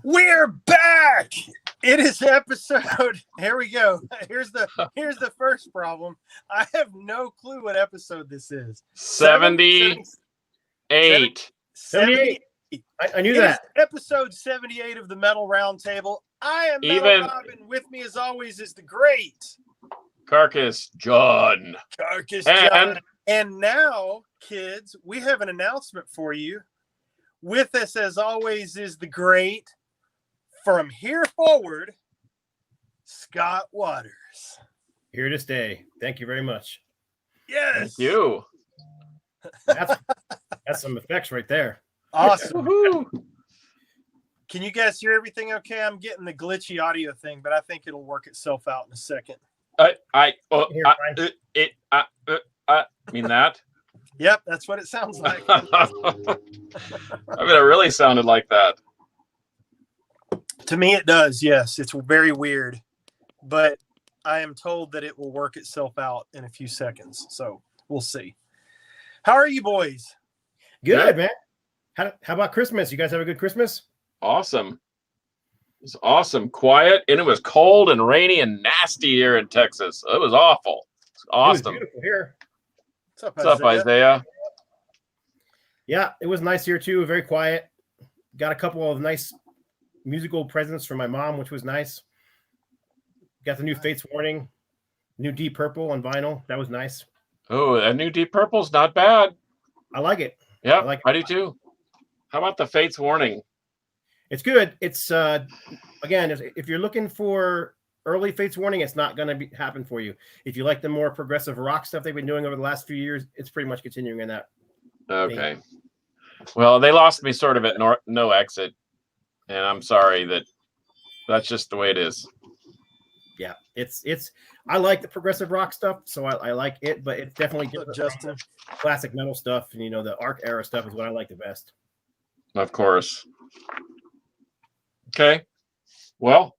We're back. It is episode. Here we go. Here's the first problem. I have no clue what episode this is. 78. 78. I knew that. Episode 78 of the Metal Roundtable. I am Even Robin. With me, as always, is the great Carcass John. Carcass John. And now, kids, we have an announcement for you. With us, as always, is the great, from here forward, Scott Waters. Here to stay. Thank you very much. Yes. Thank you. That's some effects right there. Awesome. Woohoo. Can you guys hear everything okay? I'm getting the glitchy audio thing, but I think it'll work itself out in a second. I mean that. Yep, that's what it sounds like. I mean, it really sounded like that. To me, it does. Yes, it's very weird, but I am told that it will work itself out in a few seconds. So we'll see. How are you boys? Good, man. How about Christmas? You guys have a good Christmas? Awesome. It was awesome. Quiet, and it was cold and rainy and nasty here in Texas. It was awful. It's awesome. It was beautiful here. What's What's up, Isaiah? Yeah, it was nice here too. Very quiet. Got a couple of nice musical presents from my mom, which was nice. Got the new Fates Warning, new Deep Purple on vinyl. That was nice. Oh, that new Deep Purple's not bad. I like it. Yeah, I do too. How about the Fates Warning? It's good. It's again, if you're looking for early Fates Warning, it's not going to happen for you. If you like the more progressive rock stuff they've been doing over the last few years, it's pretty much continuing in that. Okay. Thing. Well, they lost me sort of at No Exit, and I'm sorry that's just the way it is. Yeah, it's. I like the progressive rock stuff, so I like it, but it's definitely different. Justin. Classic metal stuff, and the Arc era stuff is what I like the best. Of course. Okay. Well,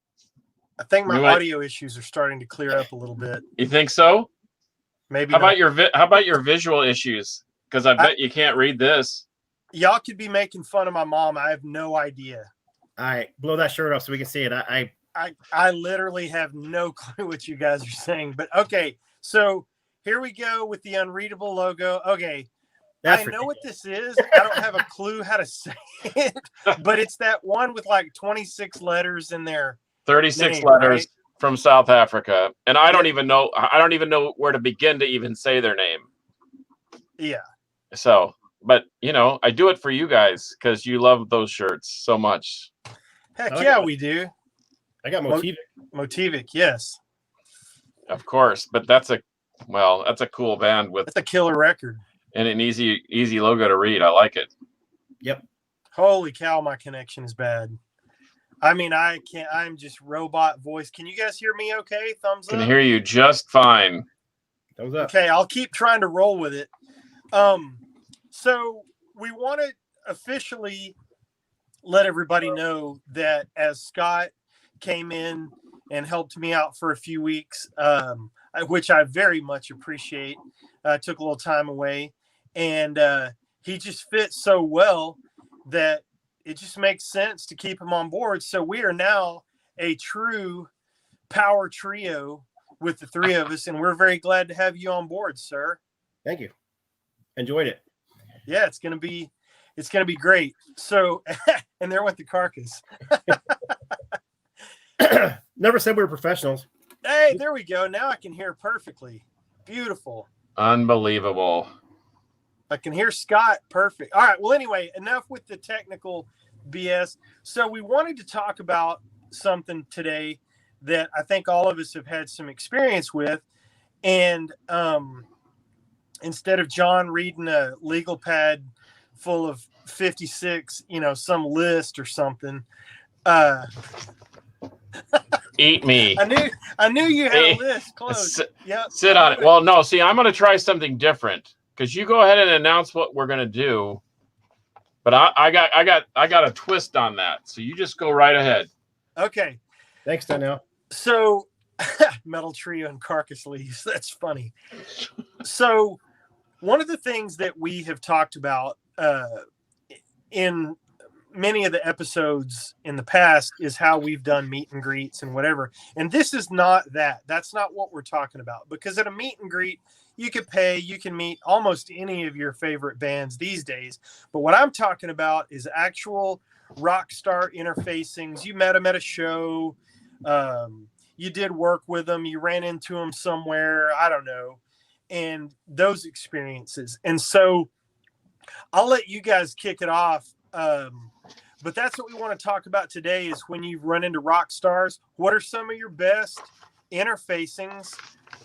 I think my audio issues are starting to clear up a little bit. You think so? Maybe. How about your visual issues? Because I bet you can't read this. Y'all could be making fun of my mom. I have no idea. All right, blow that shirt off so we can see it. I literally have no clue what you guys are saying. But okay, so here we go with the unreadable logo. Okay. I know what this is. I don't have a clue how to say it, but it's that one with like 26 letters in there. 36 name, letters right? From South Africa. And I don't even know where to begin to even say their name. Yeah. So, but I do it for you guys because you love those shirts so much. Heck yeah, we do. I got Motivic. Motivic, yes. Of course, but that's a cool band with That's a killer record. And an easy logo to read. I like it. Yep. Holy cow, my connection is bad. I mean, I'm just robot voice. Can you guys hear me okay? Thumbs up. Can hear you just fine. Thumbs up. Okay, I'll keep trying to roll with it. So we want to officially let everybody know that as Scott came in and helped me out for a few weeks, which I very much appreciate, took a little time away. And he just fits so well that it just makes sense to keep him on board. So we are now a true power trio with the three of us, and we're very glad to have you on board, sir. Thank you. Enjoyed it. Yeah, it's gonna be great. So, and there went the Carcass. Never said we were professionals. Hey, there we go. Now I can hear perfectly. Beautiful. Unbelievable. I can hear Scott. Perfect. All right. Well, anyway, enough with the technical BS. So we wanted to talk about something today that I think all of us have had some experience with. And instead of John reading a legal pad full of 56, some list or something, Eat me. I knew you had a list close. Sit on it. Well, no, see, I'm going to try something different because you go ahead and announce what we're going to do. But I got a twist on that. So you just go right ahead. Okay. Thanks, Danielle. So Metal Trio and Carcass Leaves. That's funny. So one of the things that we have talked about in many of the episodes in the past is how we've done meet and greets and whatever. And this is not that. That's not what we're talking about. Because at a meet and greet, you could pay, you can meet almost any of your favorite bands these days. But what I'm talking about is actual rock star interfacings. You met them at a show. You did work with them. You ran into them somewhere. I don't know. And those experiences. And so I'll let you guys kick it off. But that's what we want to talk about today is when you run into rock stars, what are some of your best interfacings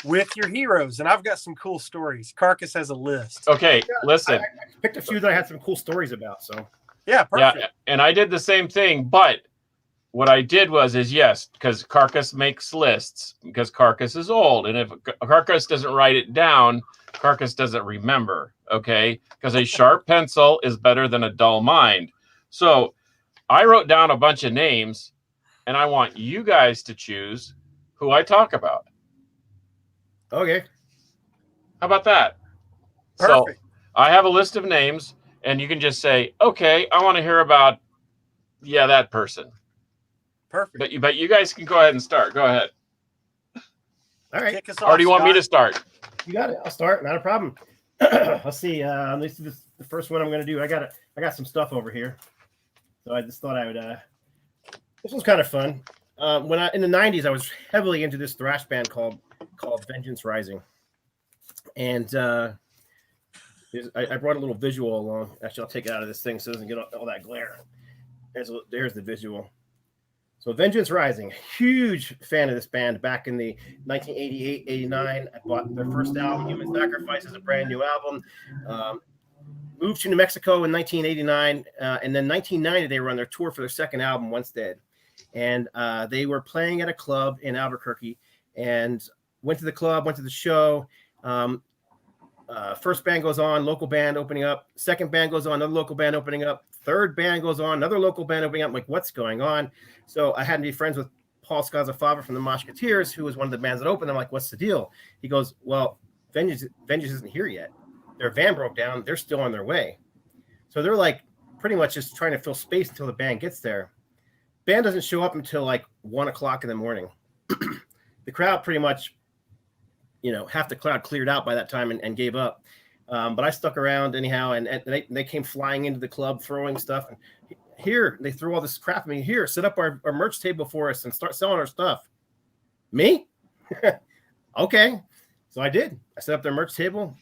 with your heroes? And I've got some cool stories. Carcass has a list. Okay, listen. I picked a few that I had some cool stories about. So yeah, perfect. Yeah, and I did the same thing, but what I did is yes, because Carcass makes lists because Carcass is old. And if Carcass doesn't write it down, Carcass doesn't remember. Okay, because a sharp pencil is better than a dull mind. So I wrote down a bunch of names and I want you guys to choose who I talk about. Okay. How about that? Perfect. So I have a list of names and you can just say, okay, I want to hear about, that person. Perfect. But you guys can go ahead and start. Go ahead. All right. Kick us off, Or do you want me Scott. to start? You got it. I'll start. Not a problem. Let's see. This is the first one I'm going to do. I got some stuff over here. So I just thought I would. This was kind of fun. In the '90s, I was heavily into this thrash band called Vengeance Rising, and I brought a little visual along. Actually, I'll take it out of this thing so it doesn't get all that glare. There's the visual. So Vengeance Rising, huge fan of this band back in the 1988, 89. I bought their first album, Human Sacrifice, is a brand new album. Moved to New Mexico in 1989, and then 1990 they were on their tour for their second album, Once Dead, and they were playing at a club in Albuquerque, and went to the club, went to the show. First band goes on, local band opening up. Second band goes on, another local band opening up. Third band goes on, another local band opening up. I'm like, what's going on? So I had to be friends with Paul Scazafava from the Musketeers, who was one of the bands that opened. I'm like, what's the deal? He goes, well, Vengeance isn't here yet. Their van broke down. They're still on their way. So they're like pretty much just trying to fill space until the band gets there. Band doesn't show up until like 1 o'clock in the morning. The crowd pretty much, half the crowd cleared out by that time and gave up. But I stuck around anyhow, and they came flying into the club, throwing stuff. And here, they threw all this crap at me. Here, set up our merch table for us and start selling our stuff. Me? Okay. So I did. I set up their merch table,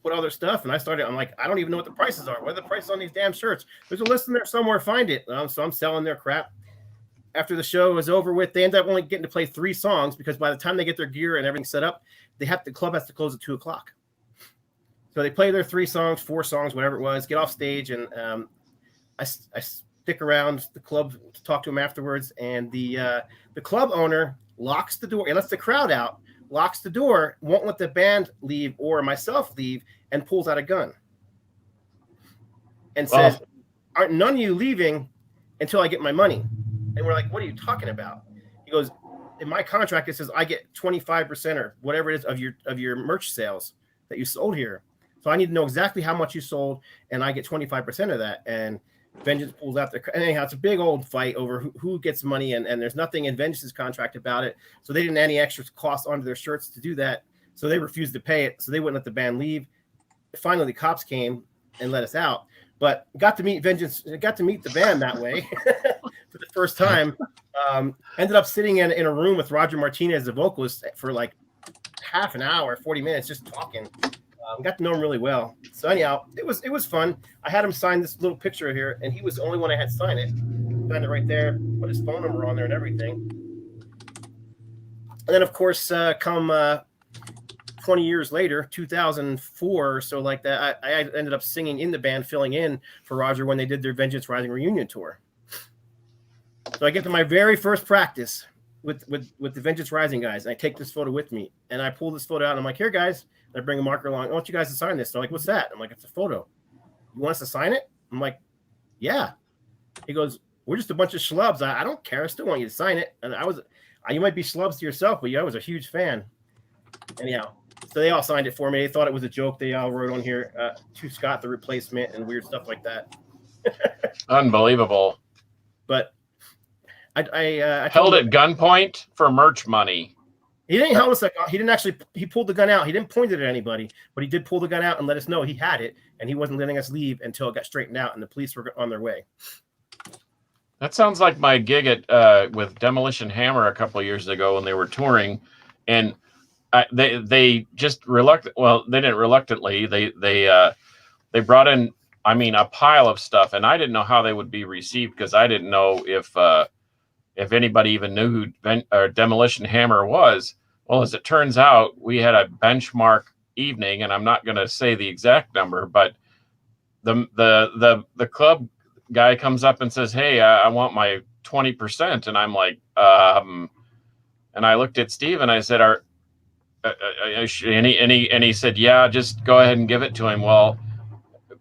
put all their stuff, and I'm like, I don't even know what the prices are. What are the prices on these damn shirts? There's a list in there somewhere. Find it. So I'm selling their crap. After the show was over with, they end up only getting to play 3 songs because by the time they get their gear and everything set up, the club has to close at 2 o'clock. So they play their 3 songs, 4 songs, whatever it was, get off stage, and I stick around the club to talk to him afterwards. And the club owner locks the door and lets the crowd out, locks the door, won't let the band leave or myself leave, and pulls out a gun and says, aren't none of you leaving until I get my money? And we're like, what are you talking about? He goes, in my contract, it says I get 25% or whatever it is of your merch sales that you sold here. So I need to know exactly how much you sold, and I get 25% of that. And Vengeance pulls out and anyhow, it's a big old fight over who gets money, and there's nothing in Vengeance's contract about it. So they didn't add any extra costs onto their shirts to do that. So they refused to pay it. So they wouldn't let the band leave. Finally, the cops came and let us out. But got to meet Vengeance, got to meet the band that way for the first time. Ended up sitting in a room with Roger Martinez, the vocalist, for like half an hour, 40 minutes, just talking. Got to know him really well. So anyhow, it was fun. I had him sign this little picture here, and he was the only one I had sign it. Signed it right there, put his phone number on there and everything. And then, of course, come 20 years later, 2004 or so like that, I ended up singing in the band, filling in for Roger when they did their Vengeance Rising reunion tour. So I get to my very first practice with the Vengeance Rising guys, and I take this photo with me, and I pull this photo out, and I'm like, here, guys. And I bring a marker along. I want you guys to sign this. They're like, what's that? I'm like, it's a photo. You want us to sign it? I'm like, yeah. He goes, we're just a bunch of schlubs. I don't care. I still want you to sign it. And you might be schlubs to yourself, but I was a huge fan. Anyhow, so they all signed it for me. They thought it was a joke. They all wrote on here, to Scott, the replacement, and weird stuff like that. Unbelievable. But I held at gunpoint for merch money. He didn't hold us like, he didn't actually, he pulled the gun out. He didn't point it at anybody, but he did pull the gun out and let us know he had it, and he wasn't letting us leave until it got straightened out and the police were on their way. That sounds like my gig at with Demolition Hammer a couple of years ago when they were touring, and they just they didn't reluctantly, they brought in, I mean, a pile of stuff, and I didn't know how they would be received because I didn't know if anybody even knew who Demolition Hammer was. Well, as it turns out, we had a benchmark evening, and I'm not going to say the exact number, but the club guy comes up and says, "Hey, I want my 20%," and I'm like, and I looked at Steve and I said, and he said, "Yeah, just go ahead and give it to him." Well,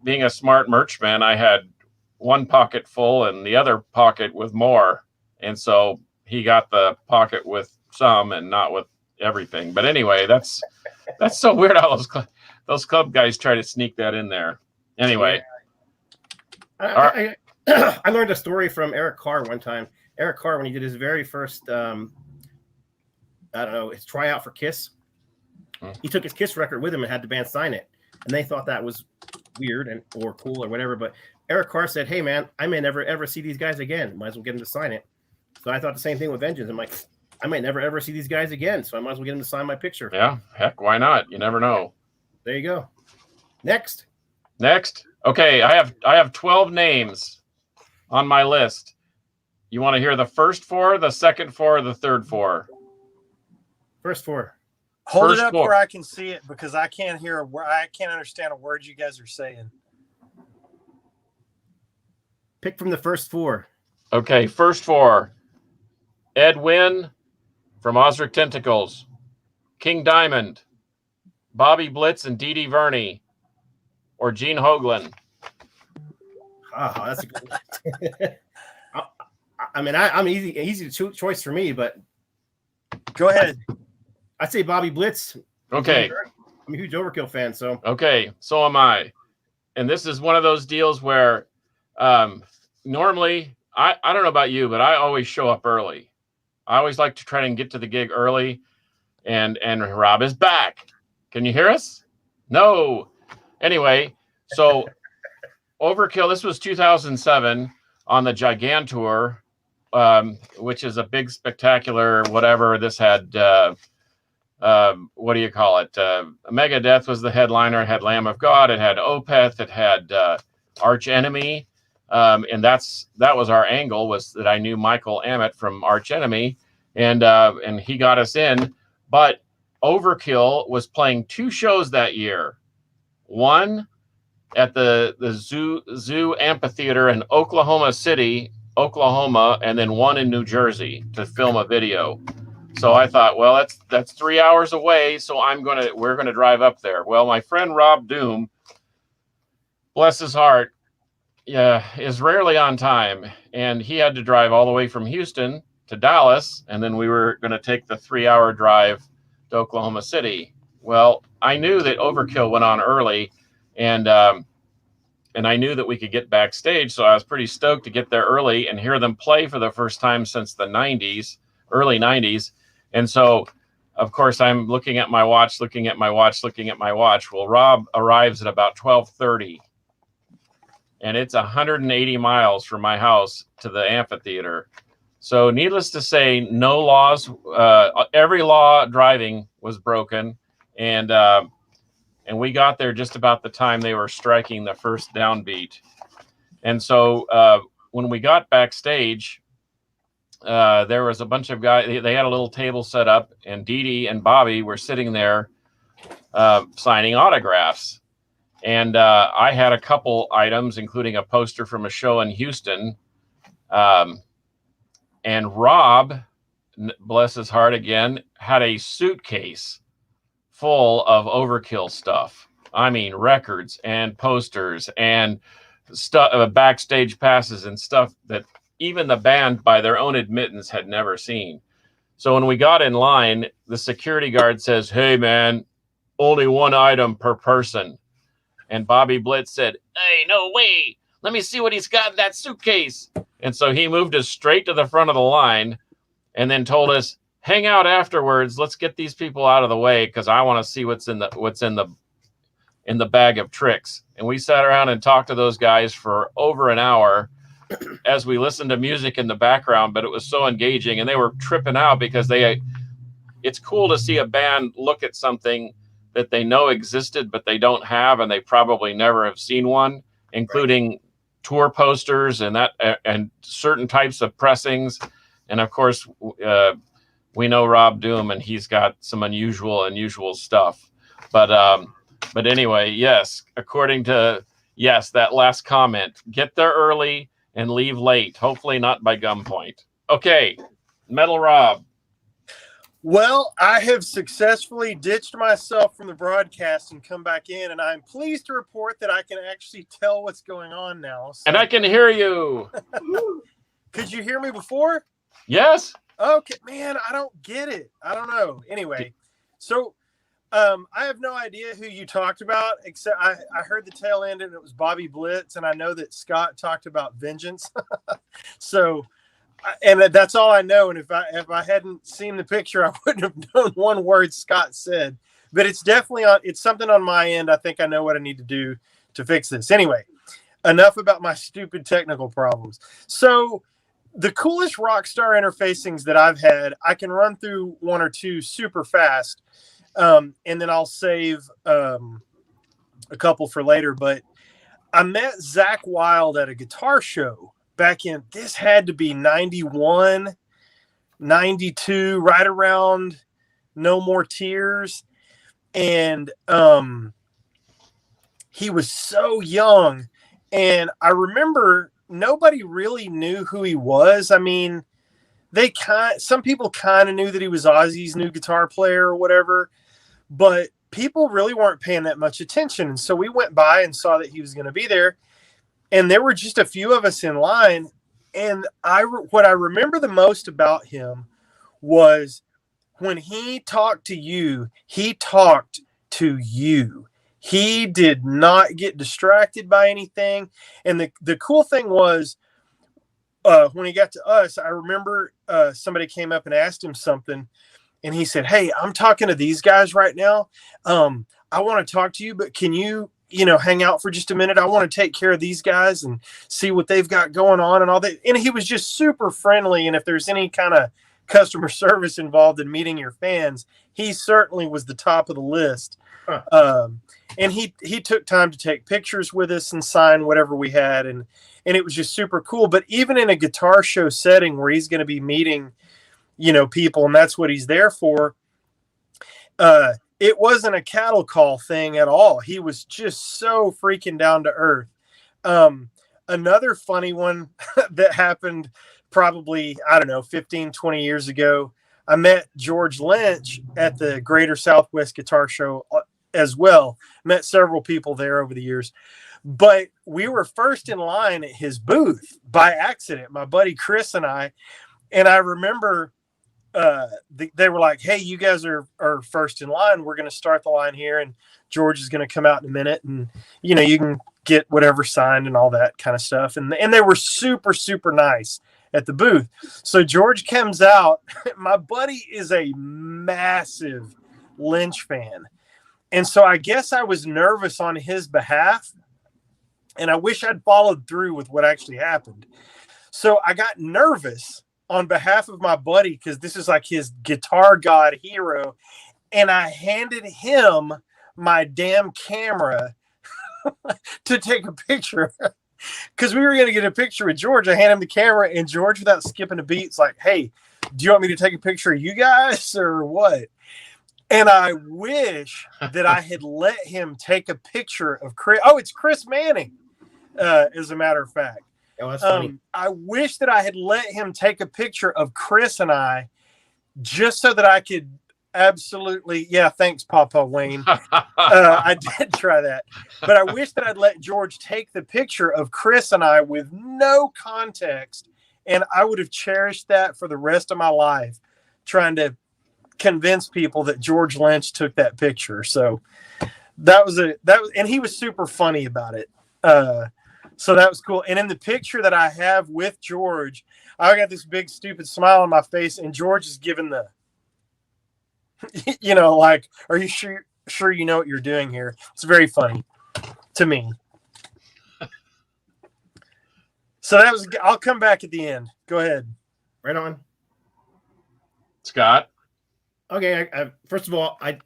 being a smart merch man, I had one pocket full and the other pocket with more. And so he got the pocket with some and not with everything. But anyway, that's so weird how those club guys try to sneak that in there. Anyway. I learned a story from Eric Carr one time. Eric Carr, when he did his very first, his tryout for Kiss, he took his Kiss record with him and had the band sign it. And they thought that was weird or cool or whatever. But Eric Carr said, "Hey, man, I may never, ever see these guys again. Might as well get them to sign it." So I thought the same thing with Vengeance. I'm like, I might never, ever see these guys again. So I might as well get them to sign my picture. Yeah, heck, why not? You never know. There you go. Next. Okay, I have 12 names on my list. You want to hear the first four, the second four, or the third four? First four. Hold it up where I can see it because I can't hear I can't understand a word you guys are saying. Pick from the first four. Okay, first four. Ed Wynn from Osric Tentacles, King Diamond, Bobby Blitz and Dee Dee Verney, or Gene Hoglan. Oh, that's a good one. I mean, I'm easy choice for me, but go ahead. I'd say Bobby Blitz. Okay. I'm a huge Overkill fan, so. Okay, so am I. And this is one of those deals where normally, I don't know about you, but I always show up early. I always like to try and get to the gig early, and Rob is back. Can you hear us? No. Anyway, so Overkill, this was 2007 on the Gigantour, which is a big, spectacular whatever. This had, what do you call it? Megadeth was the headliner. It had Lamb of God. It had Opeth. It had Arch Enemy. And that was our angle, was that I knew Michael Amott from Arch Enemy, and he got us in. But Overkill was playing two shows that year. One at the Zoo Amphitheater in Oklahoma City, Oklahoma, and then one in New Jersey to film a video. So I thought, well, that's 3 hours away, so we're gonna drive up there. Well, my friend Rob Doom, bless his heart, is rarely on time, and he had to drive all the way from Houston to Dallas, and then we were going to take the 3-hour drive to Oklahoma City. Well, I knew that Overkill went on early, and I knew that we could get backstage, so I was pretty stoked to get there early and hear them play for the first time since the 90s, early 90s. And so, of course, I'm looking at my watch. Well, Rob arrives at about 12:30. And it's 180 miles from my house to the amphitheater. So needless to say, no laws, every law driving was broken. And and we got there just about the time they were striking the first downbeat. And so when we got backstage, there was a bunch of guys. They had a little table set up, and Dee Dee and Bobby were sitting there signing autographs. And I had a couple items, including a poster from a show in Houston. And Rob, bless his heart again, had a suitcase full of Overkill stuff. I mean, records and posters and stuff, backstage passes and stuff that even the band, by their own admittance, had never seen. So when we got in line, the security guard says, "Hey, man, only one item per person." And Bobby Blitz said, "Hey, no way. Let me see what he's got in that suitcase." And so he moved us straight to the front of the line and then told us, "Hang out afterwards. Let's get these people out of the way because I want to see what's in the bag of tricks." And we sat around and talked to those guys for over an hour as we listened to music in the background, but it was so engaging, and they were tripping out because it's cool to see a band look at something that they know existed, but they don't have, and they probably never have seen one, including tour posters and certain types of pressings. And of course, we know Rob Doom, and he's got some unusual stuff. But anyway, yes, according to that last comment, get there early and leave late. Hopefully not by gunpoint. Okay, Metal Rob. Well, I have successfully ditched myself from the broadcast and come back in, and I'm pleased to report that I can actually tell what's going on now. So. And I can hear you. Could you hear me before? Yes. Okay, man, I don't get it. I don't know. Anyway, so I have no idea who you talked about, except I heard the tail end and it was Bobby Blitz, and I know that Scott talked about Vengeance. So... and that's all I know. And if I hadn't seen the picture, I wouldn't have known one word Scott said. But it's definitely it's something on my end. I think I know what I need to do to fix this. Anyway, enough about my stupid technical problems. So the coolest Rockstar interfacings that I've had, I can run through one or two super fast, and then I'll save a couple for later. But I met Zach Wild at a guitar show. Back in, this had to be 91, 92, right around No More Tears. And he was so young. And I remember nobody really knew who he was. I mean, some people kind of knew that he was Ozzy's new guitar player or whatever, but people really weren't paying that much attention. And so we went by and saw that he was going to be there. And there were just a few of us in line. And what I remember the most about him was when he talked to you, he talked to you. He did not get distracted by anything. And the cool thing was when he got to us, I remember somebody came up and asked him something. And he said, "Hey, I'm talking to these guys right now. I want to talk to you, but can you hang out for just a minute? I want to take care of these guys and see what they've got going on and all that." And he was just super friendly. And if there's any kind of customer service involved in meeting your fans, he certainly was the top of the list. Huh. And he took time to take pictures with us and sign whatever we had. And it was just super cool. But even in a guitar show setting where he's going to be meeting, people, and that's what he's there for, it wasn't a cattle call thing at all. He was just so freaking down to earth. Another funny one that happened probably, 15, 20 years ago, I met George Lynch at the Greater Southwest Guitar Show as well. Met several people there over the years. But we were first in line at his booth by accident, my buddy Chris and I. And I remember... they were like, "Hey, you guys are first in line. We're going to start the line here, and George is going to come out in a minute, and you can get whatever signed and all that kind of stuff." And they were super, super nice at the booth. So George comes out. My buddy is a massive Lynch fan, and so I guess I was nervous on his behalf, and I wish I'd followed through with what actually happened. So I got nervous on behalf of my buddy, because this is like his guitar god hero, and I handed him my damn camera to take a picture. Because we were going to get a picture with George. I hand him the camera, and George, without skipping a beat, is like, hey, do you want me to take a picture of you guys or what? And I wish that I had let him take a picture of Chris. Oh, it's Chris Manning, as a matter of fact. Oh, that's funny. I wish that I had let him take a picture of Chris and I just so that I could absolutely, yeah, thanks, Papa Wayne. I did try that. But I wish that I'd let George take the picture of Chris and I with no context, and I would have cherished that for the rest of my life, trying to convince people that George Lynch took that picture. So that was, and he was super funny about it. So that was cool. And in the picture that I have with George, I got this big stupid smile on my face, and George is giving the, like, are you sure you know what you're doing here? It's very funny to me. So that was, I'll come back at the end. Go ahead. Right on. Scott. Okay. First of all, I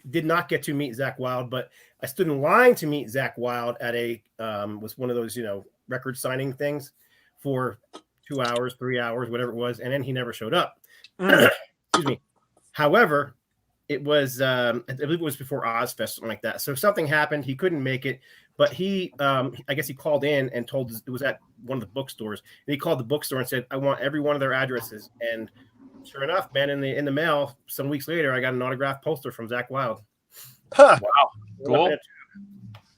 did not get to meet Zakk Wylde, but I stood in line to meet Zakk Wylde at was one of those, record signing things for 2 hours, 3 hours, whatever it was. And then he never showed up. Excuse me. However, it was, I believe it was before Ozfest, something like that. So something happened. He couldn't make it, but he, I guess he called in and told us, it was at one of the bookstores. And he called the bookstore and said, I want every one of their addresses. And sure enough, man, in the mail, some weeks later, I got an autographed poster from Zakk Wylde. Huh. Wow. Cool.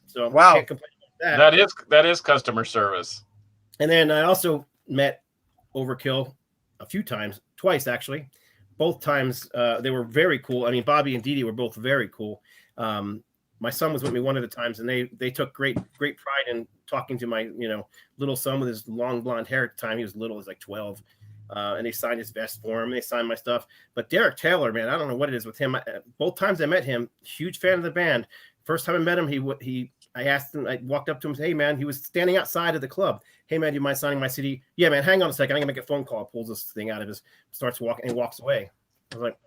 So wow. Can't complain about That is customer service. And then I also met Overkill a few times, twice actually. Both times they were very cool. I mean, Bobby and Dee Dee were both very cool. My son was with me one of the times, and they took great pride in talking to my little son with his long blonde hair at the time. He was little, he was like 12. And they signed his vest for him. They signed my stuff. But Derek Taylor, man, I don't know what it is with him. Both times I met him, huge fan of the band. First time I met him, I asked him, I walked up to him, hey man, he was standing outside of the club. Hey man, do you mind signing my CD? Yeah, man, hang on a second. I'm gonna make a phone call. Pulls this thing out of his, starts walking, and walks away. I was like,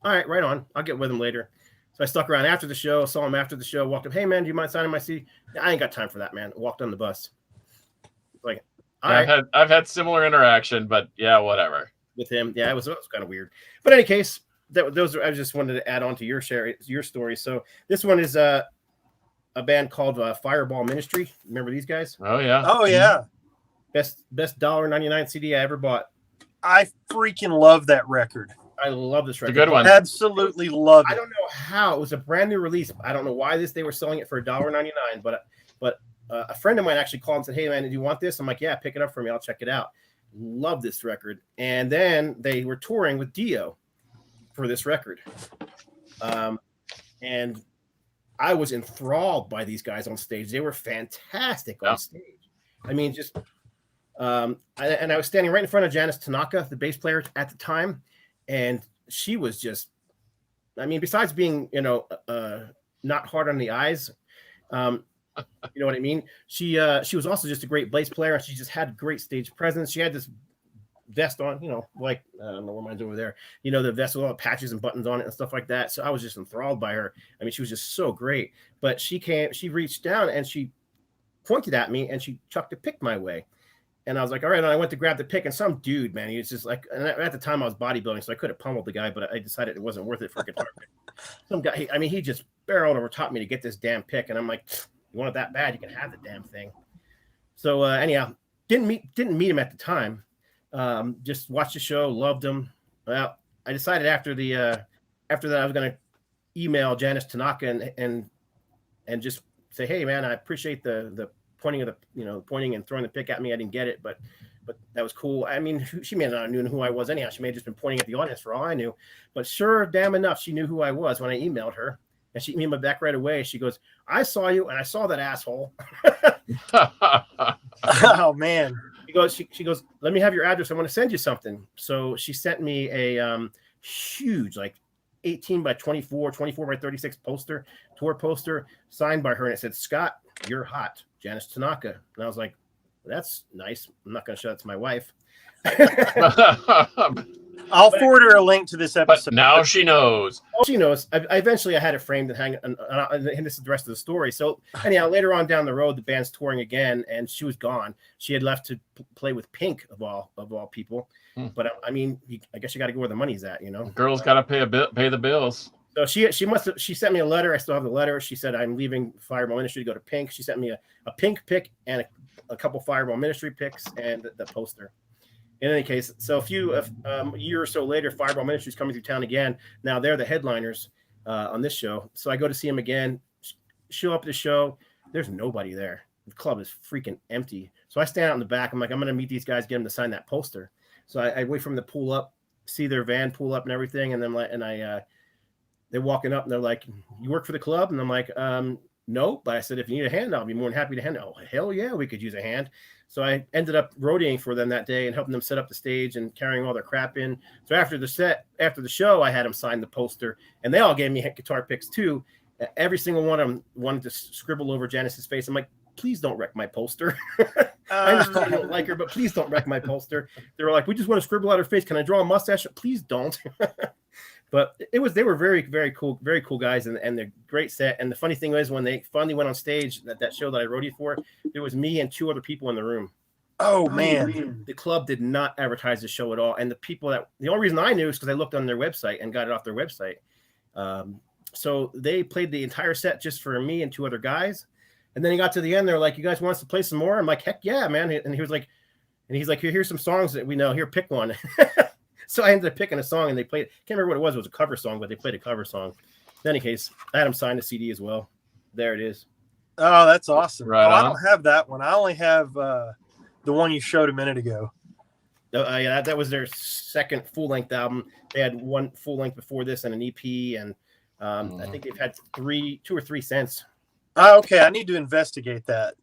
all right, right on. I'll get with him later. So I stuck around after the show, saw him after the show, walked up, hey man, do you mind signing my CD? I ain't got time for that, man. Walked on the bus. Like, all right. I've had similar interaction, but yeah, whatever. With him. Yeah, it was kind of weird. But in any case, those are, I just wanted to add on to your story. So this one is a band called Fireball Ministry. Remember these guys? Oh yeah. Oh yeah. Best $1.99 CD I ever bought. I freaking love that record. I love this record. It's a good one. Absolutely love it. I don't know how. It was a brand new release. I don't know why they were selling it for $1.99, but a friend of mine actually called and said, hey man, do you want this? I'm like, yeah, pick it up for me. I'll check it out. Love this record. And then they were touring with Dio for this record. And I was enthralled by these guys on stage. They were fantastic on stage. I mean, just and I was standing right in front of Janice Tanaka, the bass player at the time, and she was just, I mean, besides being, not hard on the eyes, you know what I mean? She was also just a great bass player, and she just had great stage presence. She had this vest on, like, I don't know where mine's over there, the vest with all the patches and buttons on it and stuff like that. So I was just enthralled by her. I mean, she was just so great. But she reached down and she pointed at me and she chucked a pick my way. And I was like, all right. And I went to grab the pick, and some dude, man, he was just like, and at the time I was bodybuilding, so I could have pummeled the guy, but I decided it wasn't worth it for a guitar pick. Some guy, he just barreled over top me to get this damn pick. And I'm like, you want it that bad? You can have the damn thing. So anyhow, didn't meet him at the time. Just watched the show, loved him. Well, I decided after that I was going to email Janice Tanaka and just say, hey man, I appreciate the pointing of the pointing and throwing the pick at me. I didn't get it, but that was cool. I mean, she may not have known who I was anyhow. She may have just been pointing at the audience for all I knew, but sure damn enough, she knew who I was when I emailed her, and she emailed me back right away. She goes, I saw you and I saw that asshole. Oh man. She goes, let me have your address. I want to send you something. So she sent me a huge, like 18 by 24 by 36 tour poster signed by her. And it said, Scott, you're hot, Janice Tanaka. And I was like, that's nice. I'm not going to show that to my wife. I'll forward her a link to this But episode. now she knows. Well, she knows. I eventually had it framed and hang, and this is the rest of the story. So anyhow, later on down the road, the band's touring again, and she was gone. She had left to play with Pink of all people. But I mean, I guess you got to go where the money's at, you know. Girls got to pay the bills. So she sent me a letter. I still have the letter. She said, I'm leaving Fireball Ministry to go to Pink. She sent me a Pink pick and a couple Fireball Ministry picks and the poster. In any case, so a year or so later, Fireball Ministry is coming through town again. Now they're the headliners on this show. So I go to see them again, show up at the show. There's nobody there. The club is freaking empty. So I stand out in the back. I'm like, I'm going to meet these guys, get them to sign that poster. So I wait for them to pull up, see their van pull up and everything. And then they're walking up and they're like, you work for the club? And I'm like, no. But I said, if you need a hand, I'll be more than happy to hand it. Oh, hell yeah, we could use a hand. So I ended up roadieing for them that day and helping them set up the stage and carrying all their crap in. So after the show, I had them sign the poster, and they all gave me guitar picks too. Every single one of them wanted to scribble over Janice's face. I'm like, please don't wreck my poster. I understand you don't like her, but please don't wreck my poster. They were like, we just want to scribble out her face. Can I draw a mustache? Please don't. But they were very, very cool guys, and they're great set. And the funny thing was, when they finally went on stage, that show that I roadied for, there was me and 2 other people in the room. Oh man, the club did not advertise the show at all. And the only reason I knew is because I looked on their website and got it off their website. So they played the entire set just for me and 2 other guys. And then he got to the end, they're like, you guys want us to play some more? I'm like, heck yeah, man. And he's like, here's some songs that we know. Here, pick one. So I ended up picking a song, and they played. Can't remember what it was. It was a cover song, but they played a cover song. In any case, I had them sign the CD as well. There it is. Oh, that's awesome. Right on. I don't have that one. I only have the one you showed a minute ago. Yeah, that was their second full-length album. They had one full-length before this and an EP, and I think they've had 2 or 3 since. Oh, okay, I need to investigate that.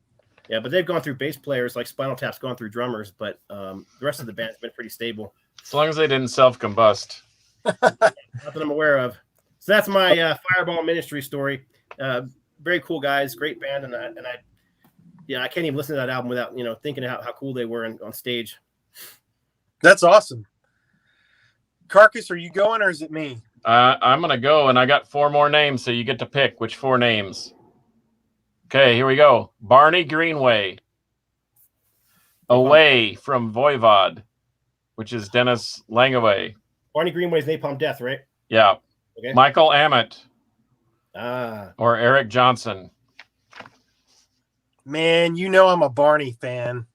Yeah, but they've gone through bass players, like Spinal Tap's gone through drummers, but the rest of the band's been pretty stable. As long as they didn't self-combust. Not that I'm aware of. So that's my Fireball Ministry story. Very cool guys, great band, and I can't even listen to that album without thinking how cool they were on stage. That's awesome. Carcass, are you going or is it me? I'm gonna go, and I got 4 more names, so you get to pick which 4 names. Okay, here we go. Barney Greenway. Away from Voivod, which is Dennis Langaway. Barney Greenway's Napalm Death, right? Yeah. Okay. Michael Ammett. Ah. Or Eric Johnson. Man, I'm a Barney fan.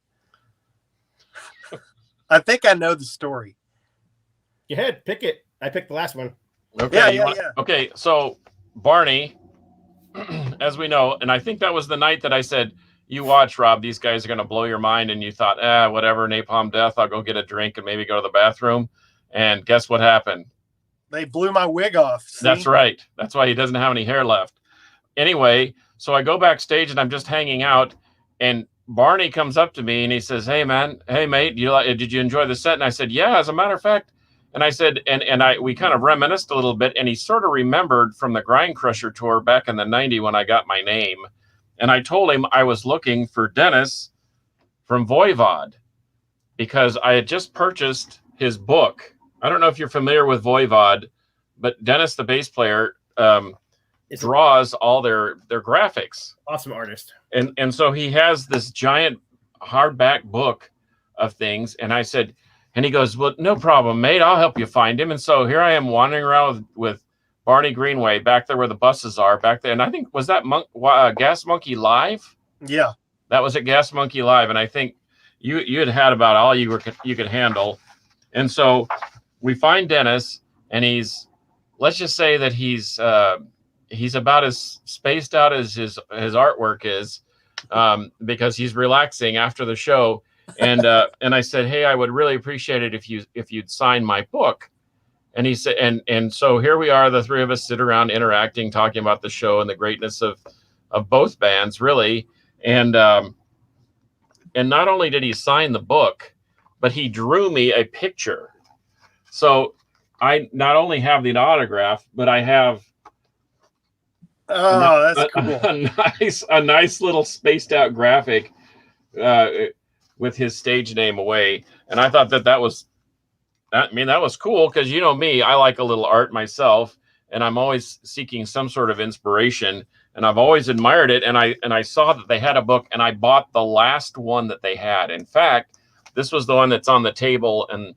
I think I know the story. Go ahead, pick it. I picked the last one. Okay. Yeah. Okay, so Barney, as we know, and I think that was the night that I said, you watch, Rob, these guys are going to blow your mind. And you thought, whatever, Napalm Death, I'll go get a drink and maybe go to the bathroom. And guess what happened? They blew my wig off. See? That's right. That's why he doesn't have any hair left. Anyway, so I go backstage and I'm just hanging out. And Barney comes up to me and he says, hey, mate, did you enjoy the set? And I said, yeah, as a matter of fact. And I said, we kind of reminisced a little bit. And he sort of remembered from the Grind Crusher tour back in the 90s when I got my name. And I told him I was looking for Dennis from Voivod because I had just purchased his book. I don't know if you're familiar with Voivod, but Dennis, the bass player, draws all their graphics. Awesome artist. And so he has this giant hardback book of things. And I said, and he goes, well, no problem, mate. I'll help you find him. And so here I am wandering around with Barney Greenway back there where the buses are back there. And I think, was that Gas Monkey Live? Yeah. That was at Gas Monkey Live. And I think you had about all you could handle. And so we find Dennis, and let's just say that he's about as spaced out as his artwork is, because he's relaxing after the show. And I said, hey, I would really appreciate it if you'd sign my book. And he said, and so here we are, the 3 of us sit around interacting, talking about the show and the greatness of both bands, really. And not only did he sign the book, but he drew me a picture. So I not only have the autograph, but I have that's cool. a nice little spaced out graphic with his stage name Away. And I thought that was that was cool because you know me, I like a little art myself, and I'm always seeking some sort of inspiration. And I've always admired it. And I saw that they had a book, and I bought the last one that they had. In fact, this was the one that's on the table and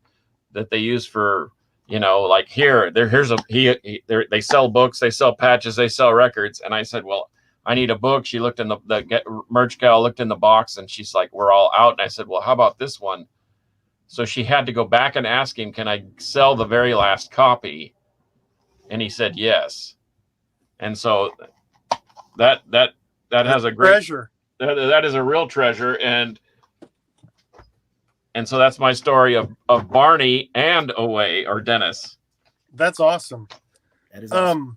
that they use for, you know, like they sell books, they sell patches, they sell records. And I said, well, I need a book. She looked in the merch gal looked in the box, and she's like, we're all out. And I said, well, how about this one? So she had to go back and ask him, can I sell the very last copy? And he said yes. And so that has a great treasure. That is a real treasure. And so that's my story of Barney and Away, or Dennis. That's awesome. That is awesome.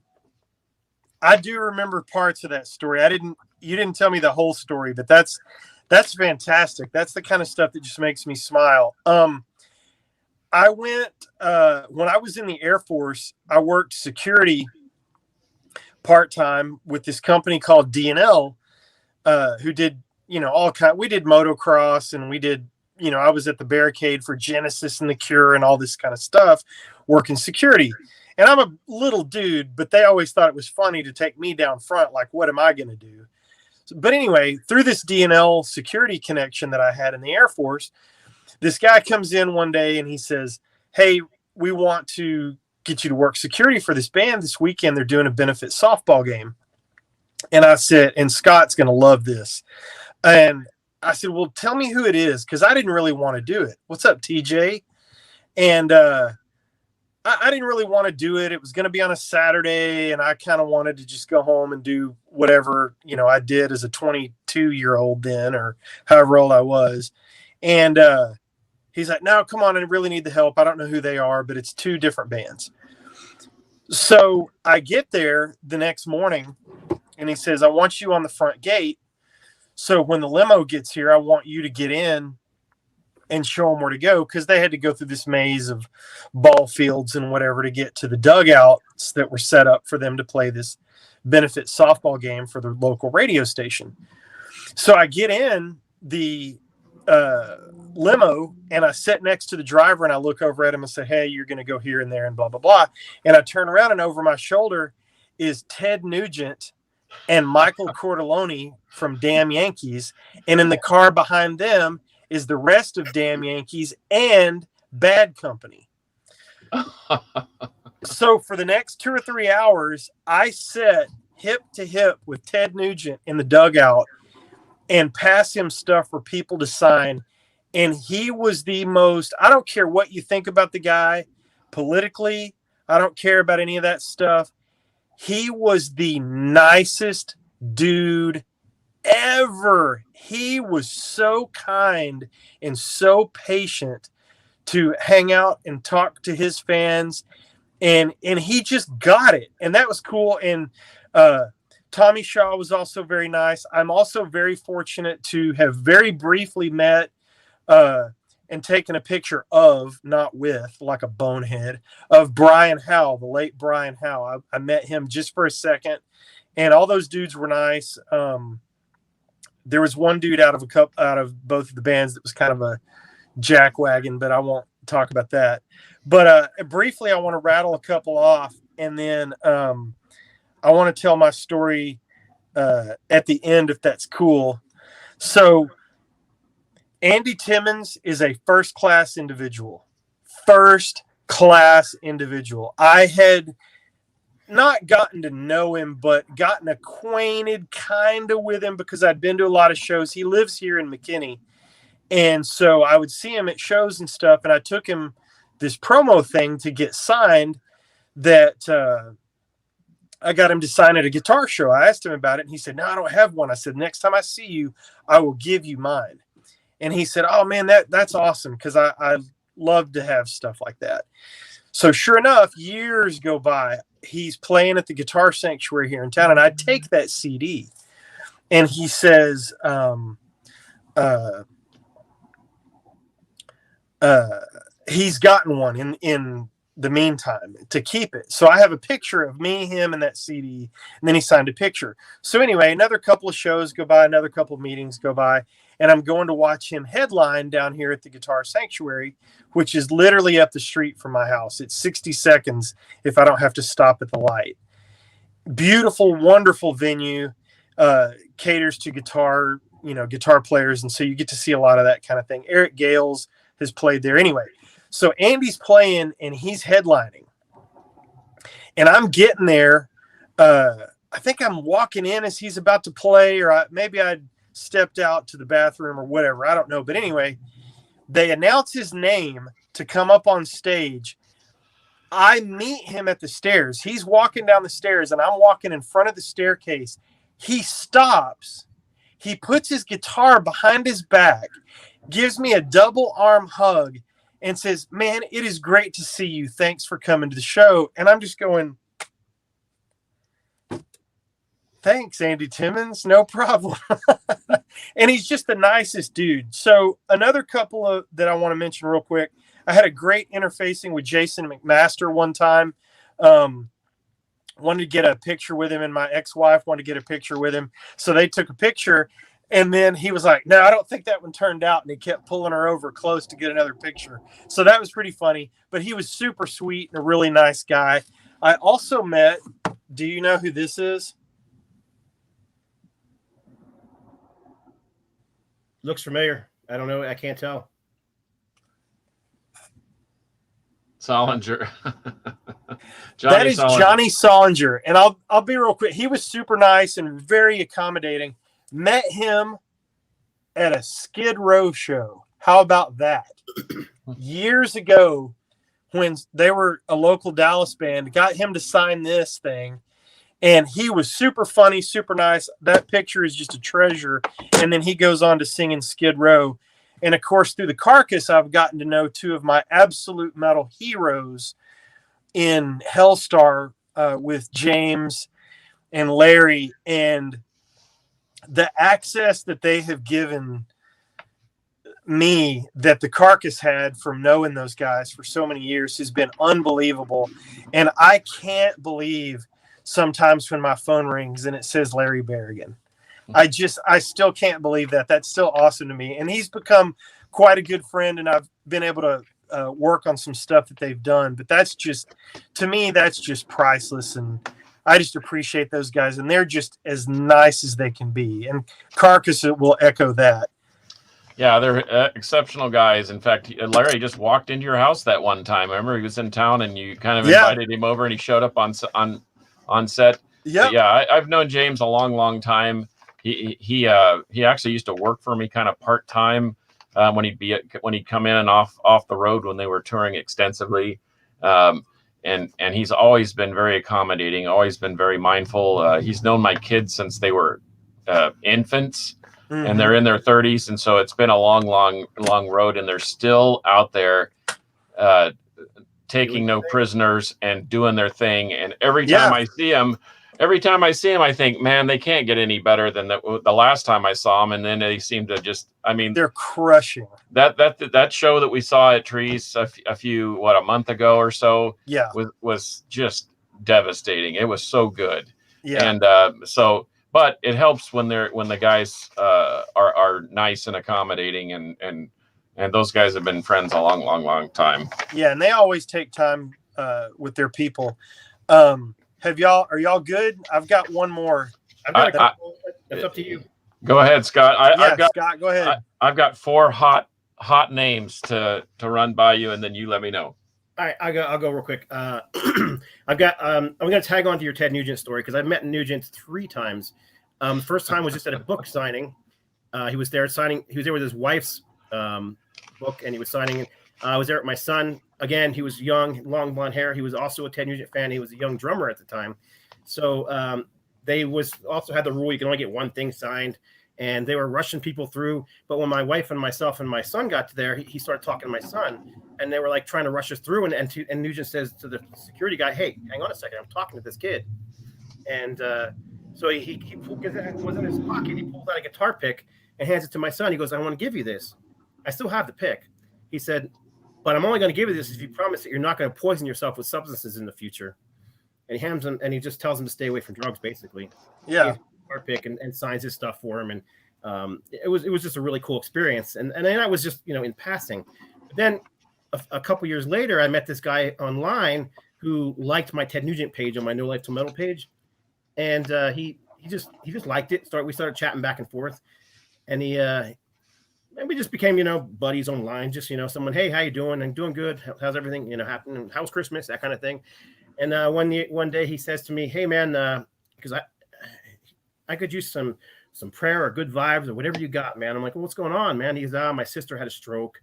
I do remember parts of that story. You didn't tell me the whole story, but that's fantastic. That's the kind of stuff that just makes me smile. I went when I was in the Air Force, I worked security part-time with this company called D&L, who did, you know, we did motocross, and we did, you know, I was at the barricade for Genesis and The Cure and all this kind of stuff, working security. And I'm a little dude, but they always thought it was funny to take me down front. Like, what am I going to do? But anyway, through this D&L security connection that I had in the Air Force, this guy comes in one day and he says, hey, we want to get you to work security for this band this weekend. They're doing a benefit softball game. And I said, and Scott's going to love this. And I said, well, tell me who it is, because I didn't really want to do it. What's up, TJ? And I didn't really want to do it. It was going to be on a Saturday, and I kind of wanted to just go home and do whatever, you know, I did as a 22-year-old then, or however old I was. And he's like, no, come on, I really need the help. I don't know who they are, but it's two different bands. So I get there the next morning, and he says, I want you on the front gate. So when the limo gets here, I want you to get in and show them where to go, because they had to go through this maze of ball fields and whatever to get to the dugouts that were set up for them to play this benefit softball game for the local radio station. So I get in the limo, and I sit next to the driver, and I look over at him and say, hey, you're going to go here and there and blah, blah, blah. And I turn around, and over my shoulder is Ted Nugent and Michael Cortellone from Damn Yankees. And in the car behind them is the rest of Damn Yankees and Bad Company. So for the next 2 or 3 hours, I sat hip to hip with Ted Nugent in the dugout and pass him stuff for people to sign. And he was the most, I don't care what you think about the guy politically, I don't care about any of that stuff. He was the nicest dude ever. He was so kind and so patient to hang out and talk to his fans, and he just got it, and that was cool. And Tommy Shaw was also very nice. I'm also very fortunate to have very briefly met and taken a picture of, not with, like a bonehead, of Brian Howe, the late Brian Howe. I met him just for a second, and all those dudes were nice. There was one dude out of both of the bands that was kind of a jackwagon, but I won't talk about that. But briefly, I want to rattle a couple off, and then I want to tell my story at the end, if that's cool. So Andy Timmons is a first-class individual. First-class individual. I had not gotten to know him, but gotten acquainted kind of with him because I'd been to a lot of shows. He lives here in McKinney. And so I would see him at shows and stuff, and I took him this promo thing to get signed that I got him to sign at a guitar show. I asked him about it, and he said, no, I don't have one. I said, next time I see you, I will give you mine. And he said, oh, man, that's awesome, because I love to have stuff like that. So sure enough, years go by. He's playing at the Guitar Sanctuary here in town, and I take that CD, and he says, he's gotten one in the meantime to keep it. So I have a picture of me, him, and that CD, and then he signed a picture. So anyway, another couple of shows go by, another couple of meetings go by, and I'm going to watch him headline down here at the Guitar Sanctuary, which is literally up the street from my house. It's 60 seconds if I don't have to stop at the light. Beautiful, wonderful venue, caters to guitar players, and so you get to see a lot of that kind of thing. Eric Gales has played there anyway. So Andy's playing and he's headlining, and I'm getting there. I think I'm walking in as he's about to play, or maybe I'd stepped out to the bathroom or whatever. I don't know. But anyway, they announce his name to come up on stage. I meet him at the stairs. He's walking down the stairs and I'm walking in front of the staircase. He stops. He puts his guitar behind his back, gives me a double arm hug, and says, "Man, it is great to see you. Thanks for coming to the show." And I'm just going, "Thanks, Andy Timmons. No problem." And he's just the nicest dude. So another couple of that I want to mention real quick. I had a great interfacing with Jason McMaster one time. Wanted to get a picture with him, and my ex-wife wanted to get a picture with him. So they took a picture, and then he was like, "No, I don't think that one turned out." And he kept pulling her over close to get another picture. So that was pretty funny, but he was super sweet and a really nice guy. I also met, do you know who this is? Looks familiar. I don't know. I can't tell. Solinger. That is Solinger. Johnny Solinger. And I'll be real quick. He was super nice and very accommodating. Met him at a Skid Row show. How about that? Years ago, when they were a local Dallas band, got him to sign this thing. And he was super funny, super nice. That picture is just a treasure. And then he goes on to sing in Skid Row. And of course, through the Carcass, I've gotten to know two of my absolute metal heroes in Hellstar with James and Larry. And the access that they have given me that the Carcass had from knowing those guys for so many years has been unbelievable. And I can't believe sometimes when my phone rings and it says Larry Berrigan. I still can't believe that. That's still awesome to me. And he's become quite a good friend, and I've been able to work on some stuff that they've done. But that's just, to me, that's just priceless. And I just appreciate those guys. And they're just as nice as they can be. And Carcass will echo that. Yeah, they're exceptional guys. In fact, Larry just walked into your house that one time. I remember he was in town, and you kind of invited him over, and he showed up on set. Yeah, I've known James a long time. He actually used to work for me kind of part time when he'd come in and off the road when they were touring extensively, and he's always been very accommodating, always been very mindful. He's known my kids since they were infants, and they're in their 30s, and so it's been a long road, and they're still out there taking no prisoners and doing their thing. And every time I see him, I think, man, they can't get any better than the last time I saw them. And then they seem to just, I mean, they're crushing. That show that we saw at Trees a month ago or so, was just devastating. It was so good. Yeah. And but it helps when the guys are nice and accommodating, and those guys have been friends a long time. Yeah, and they always take time with their people. Are y'all good? I've got one more. That's up to you. Go ahead, Scott. Scott, go ahead. I've got 4 hot names to run by you, and then you let me know. All right, I'll go real quick. I'm going to tag on to your Ted Nugent story because I've met Nugent 3 times. First time was just at a book signing. He was there with his wife's book, and he was signing. I was there with my son. Again, he was young, long blonde hair. He was also a Ted Nugent fan. He was a young drummer at the time. So they also had the rule you can only get one thing signed, and they were rushing people through. But when my wife and myself and my son got to there, he started talking to my son, and they were like trying to rush us through. And Nugent says to the security guy, "Hey, hang on a second. I'm talking to this kid." And so he because it was in his pocket, he pulls out a guitar pick and hands it to my son. He goes, "I want to give you this. I still have the pick." He said, but I'm only going to give you this if you promise that you're not going to poison yourself with substances in the future. And he hands him, and he just tells him to stay away from drugs, basically. Yeah. Car pick and signs his stuff for him, and it was just a really cool experience. And then I was just in passing. But then a couple years later, I met this guy online who liked my Ted Nugent page on my No Life Till Metal page, and he just liked it. We started chatting back and forth, and and we just became buddies online. Just someone, hey, how you doing? I'm doing good. How's everything happening? How's Christmas? That kind of thing. And one day he says to me, hey man, because I could use some prayer or good vibes or whatever you got, man. I'm like, well, what's going on, man? He's my sister had a stroke,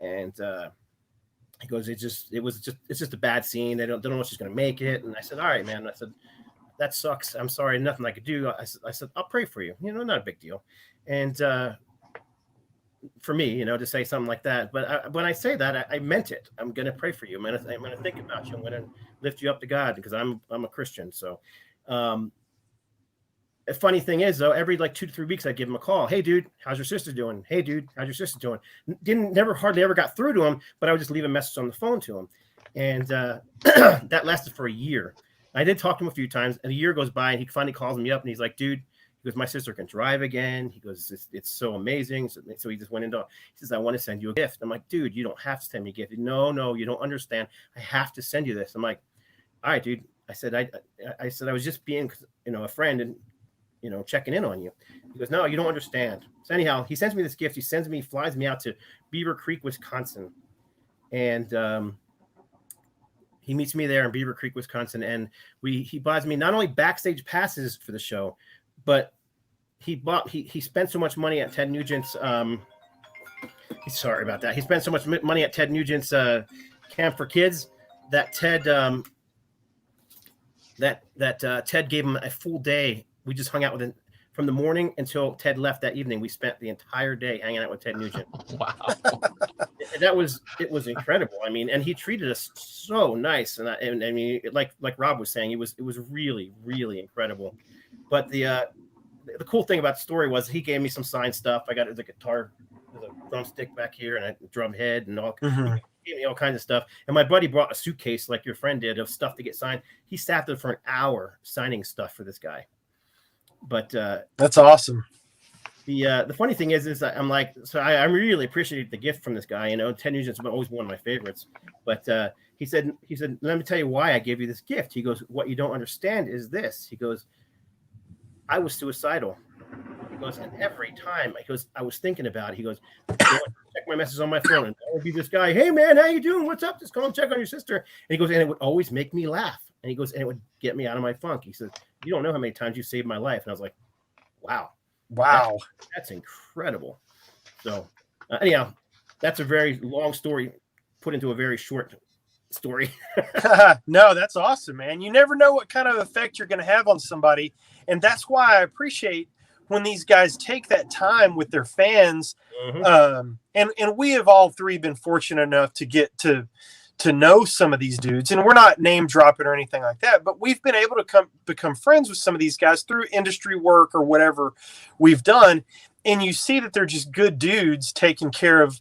and he goes, it's just a bad scene. They don't know if she's gonna make it. And I said, all right, man. I said, that sucks. I'm sorry, nothing I could do. I said, I'll pray for you. Not a big deal. And for me, to say something like that. But when I say that, I meant it. I'm gonna pray for you. I'm gonna think about you. I'm gonna lift you up to God because I'm a Christian. So. The funny thing is, though, every 2 to 3 weeks, I'd give him a call. Hey, dude, how's your sister doing? Hey, dude, how's your sister doing? Hardly ever got through to him, but I would just leave a message on the phone to him. And that lasted for a year. I did talk to him a few times, and a year goes by, and he finally calls me up, and he's like, dude, he goes, my sister can drive again. He goes, it's so amazing. So he just went into, he says, I want to send you a gift. I'm like, dude, you don't have to send me a gift. No, you don't understand. I have to send you this. I'm like, all right, dude. I said, I was just being, a friend and, checking in on you. He goes, no, you don't understand. So anyhow, he sends me this gift. Flies me out to Beaver Creek, Wisconsin. And he meets me there in Beaver Creek, Wisconsin. And he buys me not only backstage passes for the show, but he spent so much money at Ted Nugent's, sorry about that. He spent so much money at Ted Nugent's Camp for Kids that Ted, Ted gave him a full day. We just hung out with him from the morning until Ted left that evening. We spent the entire day hanging out with Ted Nugent. Wow. It was incredible. I mean, and he treated us so nice. And I mean, like Rob was saying, it was really, really incredible. But the cool thing about the story was he gave me some signed stuff. I got the guitar, there's a drumstick back here and a drum head and all. Mm-hmm. He gave me all kinds of stuff. And my buddy brought a suitcase like your friend did of stuff to get signed. He sat there for an hour signing stuff for this guy. But that's awesome. The funny thing is I'm like, so I really appreciate the gift from this guy. Ted Nugent's always one of my favorites. But he said, let me tell you why I gave you this gift. He goes, what you don't understand is this. He goes, I was suicidal. He goes, and every time I was thinking about it. He goes, check my messages on my phone, and I would be this guy. Hey man, how you doing? What's up? Just call and check on your sister. And he goes, and it would always make me laugh. And he goes, and it would get me out of my funk. He says, you don't know how many times you saved my life. And I was like, wow. That's incredible. So anyhow, that's a very long story put into a very short story. No, that's awesome, man. You never know what kind of effect you're going to have on somebody. And that's why I appreciate when these guys take that time with their fans. Mm-hmm. And we have all three been fortunate enough to get to know some of these dudes, and we're not name dropping or anything like that, but we've been able to become friends with some of these guys through industry work or whatever we've done. And you see that they're just good dudes taking care of,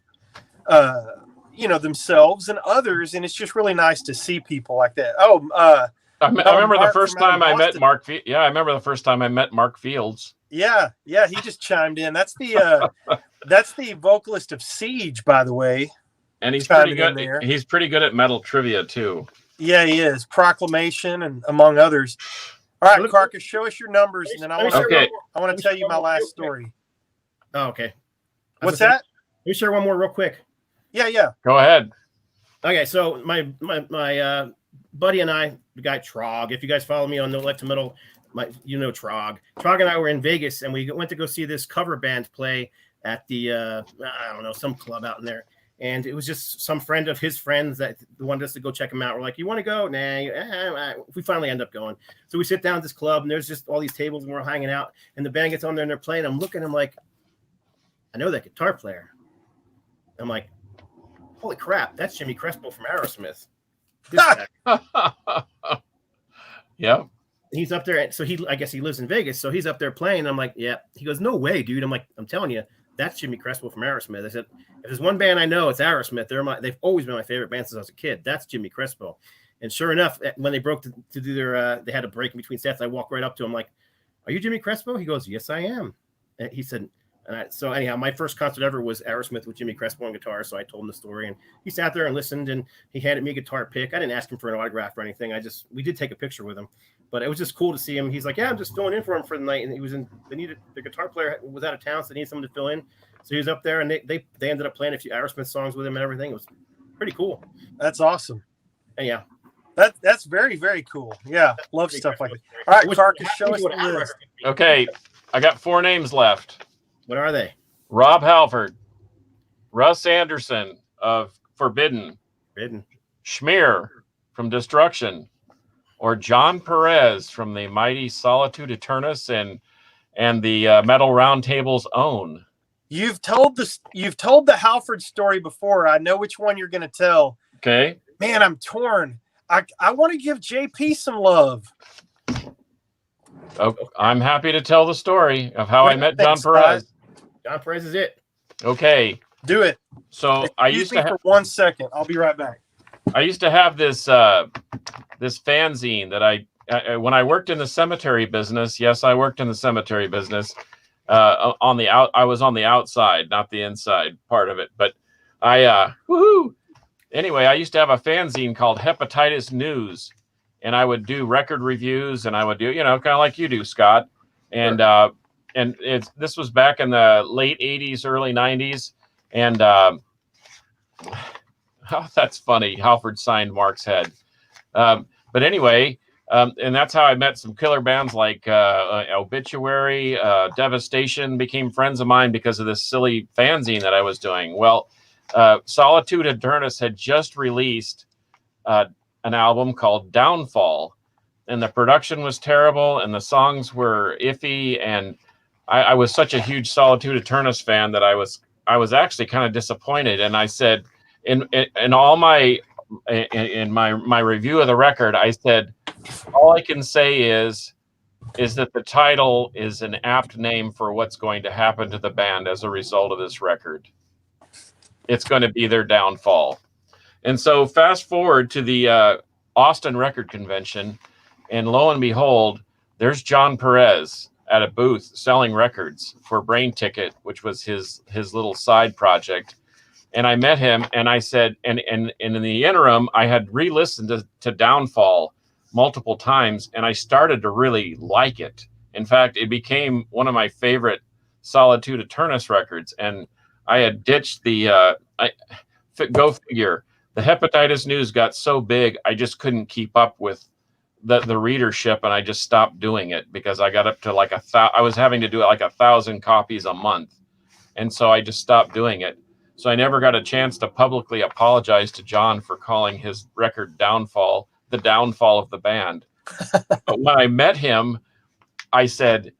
themselves and others. And it's just really nice to see people like that. I remember the first time I met Mark. I remember the first time I met Mark Fields. Yeah. He just chimed in. That's the vocalist of Siege, by the way. And he's pretty good. He's pretty good at metal trivia too. Yeah, he is. Proclamation and among others. All right, Carcass, show us your numbers, and then I want to tell you my last story. Oh, okay. What's that? Let me share one more real quick. Yeah. Go ahead. Okay, so my buddy and I, the guy Trog. If you guys follow me on No Life Till Metal, Trog. Trog and I were in Vegas, and we went to go see this cover band play at the some club out in there. And it was just some friend of his friends that wanted us to go check him out. We're like, you want to go? Nah. We finally end up going. So we sit down at this club, and there's just all these tables, and we're hanging out. And the band gets on there, and they're playing. I'm looking, I'm like, I know that guitar player. I'm like, holy crap, that's Jimmy Crespo from Aerosmith. Yeah. He's up there. So I guess he lives in Vegas. So he's up there playing. I'm like, yeah. He goes, no way, dude. I'm like, I'm telling you, that's Jimmy Crespo from Aerosmith. I said, if there's one band I know, it's Aerosmith. They've always been my favorite band since I was a kid. That's Jimmy Crespo. And sure enough, when they broke to do their, they had a break in between sets. I walked right up to him like, "Are you Jimmy Crespo?" He goes, "Yes, I am." And he said, so anyhow, my first concert ever was Aerosmith with Jimmy Crespo on guitar. So I told him the story, and he sat there and listened, and he handed me a guitar pick. I didn't ask him for an autograph or anything. We did take a picture with him, but it was just cool to see him. He's like, "Yeah, I'm just filling in for him for the night." And the guitar player was out of town, so they needed someone to fill in. So he was up there, and they ended up playing a few Aerosmith songs with him and everything. It was pretty cool. That's awesome. And yeah. That's very, very cool. Yeah, love stuff like that. All right, Carcass, show us the list. Okay, I got 4 names left. What are they? Rob Halford, Russ Anderson of Forbidden, Schmear from Destruction, or John Perez from the mighty Solitude Eternus and the Metal Roundtable's own. You've told the Halford story before. I know which one you're going to tell. Okay. Man, I'm torn. I want to give JP some love. Oh, I'm happy to tell the story of how I met John Perez. John Perez is it. Okay. Do it. So I used to for 1 second. I'll be right back. I used to have this this fanzine that I when I worked in the cemetery business. Yes, I worked in the cemetery business. I was on the outside, not the inside part of it. But woohoo! Anyway, I used to have a fanzine called Hepatitis News, and I would do record reviews, and I would do, kind of like you do, Scott. And Sure. This was back in the late 80s, early 90s. And that's funny. Halford signed Mark's head. But anyway, and that's how I met some killer bands like Obituary, Devastation, became friends of mine because of this silly fanzine that I was doing. Well, Solitude Eternus had just released an album called Downfall, and the production was terrible and the songs were iffy, and I was such a huge Solitude Eternus fan that I was actually kind of disappointed. And I said in my review of the record, I said, all I can say is that the title is an apt name for what's going to happen to the band as a result of this record. It's going to be their downfall. And so fast forward to the Austin Record Convention, and lo and behold, there's John Perez at a booth selling records for Brain Ticket, which was his little side project. And I met him, and I said, and in the interim, I had re-listened to Downfall multiple times, and I started to really like it. In fact, it became one of my favorite Solitude Eternus records, and I had ditched the go figure. The Hepatitis News got so big, I just couldn't keep up with the readership, and I just stopped doing it because I got up to like I was having to do it like 1,000 copies a month, and so I just stopped doing it. So I never got a chance to publicly apologize to John for calling his record Downfall the downfall of the band. But when I met him, I said,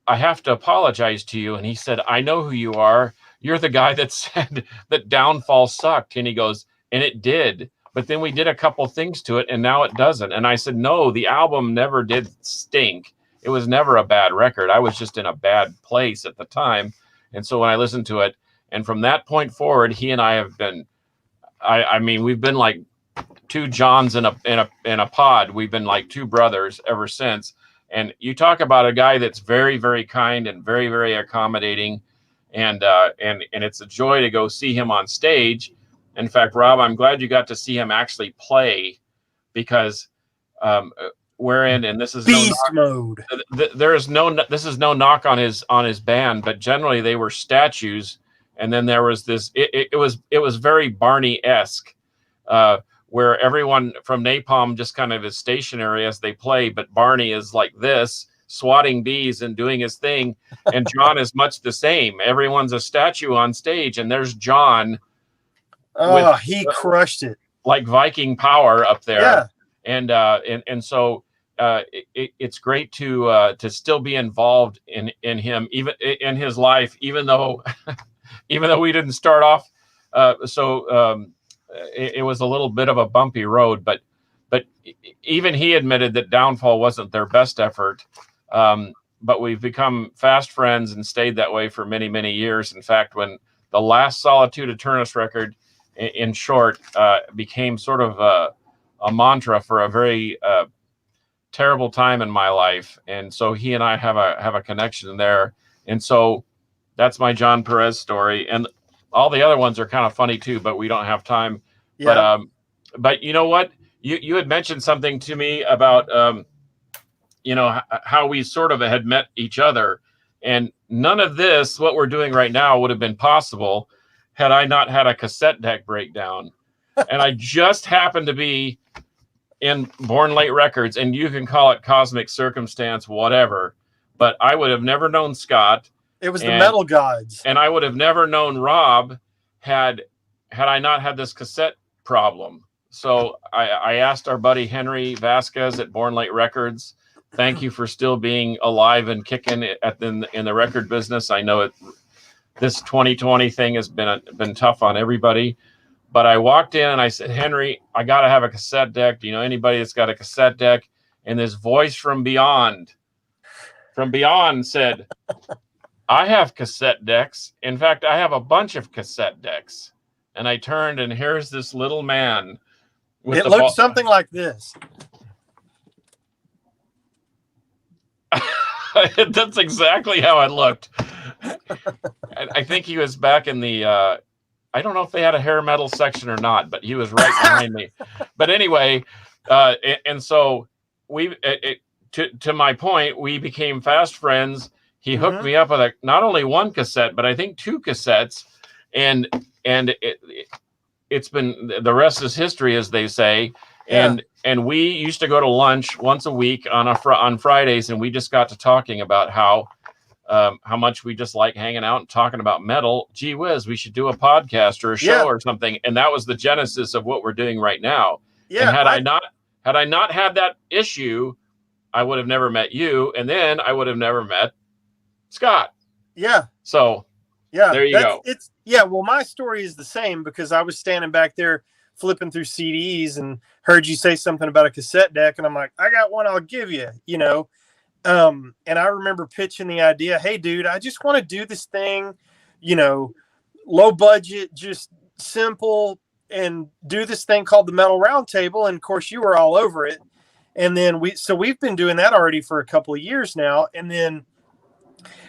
I have to apologize to you. And he said, I know who you are. You're the guy that said that Downfall sucked. And he goes, and it did. But then we did a couple things to it, and now it doesn't. And I said, no, the album never did stink. It was never a bad record. I was just in a bad place at the time. And so when I listened to it, and from that point forward, he and I have been, I mean, we've been like two Johns in a pod. We've been like two brothers ever since. And you talk about a guy that's very, very kind and very, very accommodating. And it's a joy to go see him on stage. In fact, Rob, I'm glad you got to see him actually play, because wherein, and this is beast mode. This is no knock on his band, but generally they were statues. And then there was this, it was very Barney-esque, where everyone from Napalm just kind of is stationary as they play, but Barney is like this, swatting bees and doing his thing. And John is much the same. Everyone's a statue on stage, and there's John. Oh, he crushed it. Like Viking power up there. Yeah. And so it's great to still be involved in him, even in his life, even though we didn't start off. It was a little bit of a bumpy road, but even he admitted that Downfall wasn't their best effort. but we've become fast friends and stayed that way for many, many years. In fact, when the last Solitude Aeternus record, in short, became sort of a mantra for a very terrible time in my life, and so he and I have a connection there, and so that's my John Perez story, and all the other ones are kind of funny too, but we don't have time. Yeah. But you know what? You had mentioned something to me about how we sort of had met each other, and none of this, what we're doing right now, would have been possible had I not had a cassette deck breakdown. And I just happened to be in Born Late Records, and you can call it cosmic circumstance, whatever, but I would have never known Scott. It was the Metal Gods. And I would have never known Rob had I not had this cassette problem. So I asked our buddy Henry Vasquez at Born Late Records, thank you for still being alive and kicking in the record business. I know this 2020 thing has been tough on everybody, but I walked in and I said, Henry, I got to have a cassette deck. Do you know anybody that's got a cassette deck? And this voice from beyond said, I have cassette decks. In fact, I have a bunch of cassette decks. And I turned, and here's this little man. It looked something like this. That's exactly how it looked. I think he was back in the, I don't know if they had a hair metal section or not, but he was right behind me. But anyway, and so to my point, we became fast friends. He hooked me up with not only one cassette, but I think 2 cassettes. And it's been, the rest is history, as they say. Yeah. And we used to go to lunch once a week on Fridays, and we just got to talking about how much we just like hanging out and talking about metal. Gee whiz, we should do a podcast or a show or something. And that was the genesis of what we're doing right now. Yeah. And had I not had that issue, I would have never met you, and then I would have never met Scott. Yeah. So yeah, there you go. Well, my story is the same, because I was standing back there flipping through CDs and heard you say something about a cassette deck, and I'm like, I got one, I'll give you, and I remember pitching the idea, hey dude, I just want to do this thing, low budget, just simple, and do this thing called the Metal Roundtable. And of course you were all over it. And then we've been doing that already for a couple of years now. And then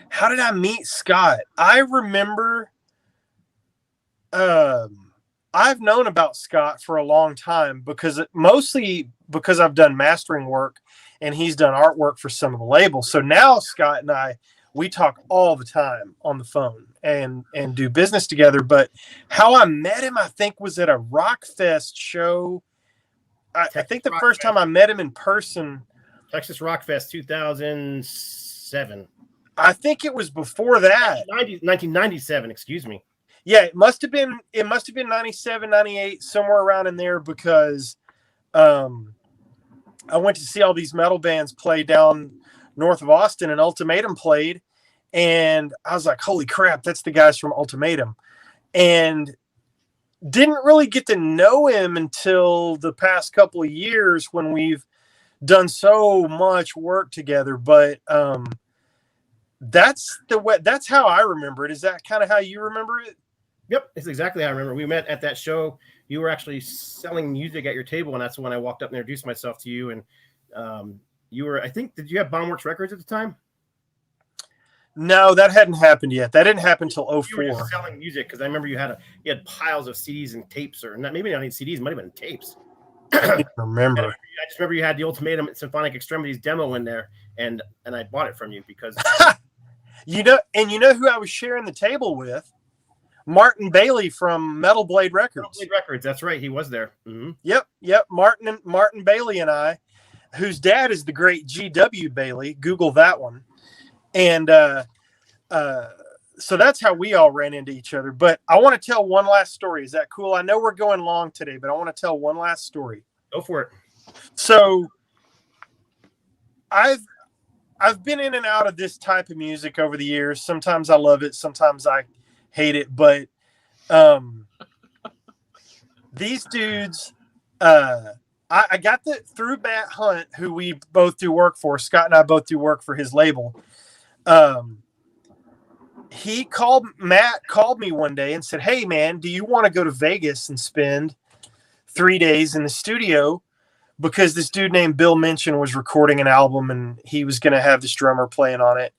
how did I meet Scott? I remember, I've known about Scott for a long time, mostly because I've done mastering work and he's done artwork for some of the labels. So now Scott and I, we talk all the time on the phone and do business together. But how I met him, I think, was at a Rockfest show. I think the first time I met him in person, Texas Rockfest 2007. I think it was before that. 1997, excuse me. Yeah, it must have been 97, 98, somewhere around in there, because I went to see all these metal bands play down north of Austin, and Ultimatum played, and I was like, holy crap, that's the guys from Ultimatum. And didn't really get to know him until the past couple of years when we've done so much work together. But that's how I remember it. Is that kind of how you remember it? Yep, it's exactly how I remember. We met at that show. You were actually selling music at your table, and that's when I walked up and introduced myself to you. And you were, I think, did you have Bombworks Records at the time? No, that hadn't happened yet. That didn't happen until 04. You were just selling music, because I remember you had piles of CDs and tapes, or not, maybe not even CDs, might have been tapes. I don't remember. I just remember you had the Ultimatum Symphonic Extremities demo in there, and I bought it from you because you know who I was sharing the table with? Martin Bailey from Metal Blade Records. Metal Blade Records, that's right, he was there. Mm-hmm. Yep. Martin Bailey and I, whose dad is the great G.W. Bailey. Google that one. And so that's how we all ran into each other. But I want to tell one last story. Is that cool? I know we're going long today, but I want to tell one last story. Go for it. So I've been in and out of this type of music over the years. Sometimes I love it, sometimes I hate it. But these dudes, I got through Matt Hunt, who we both do work for. Scott and I both do work for his label. Matt called me one day and said, "Hey man, do you want to go to Vegas and spend 3 days in the studio? Because this dude named Bill Minchin was recording an album and he was going to have this drummer playing on it."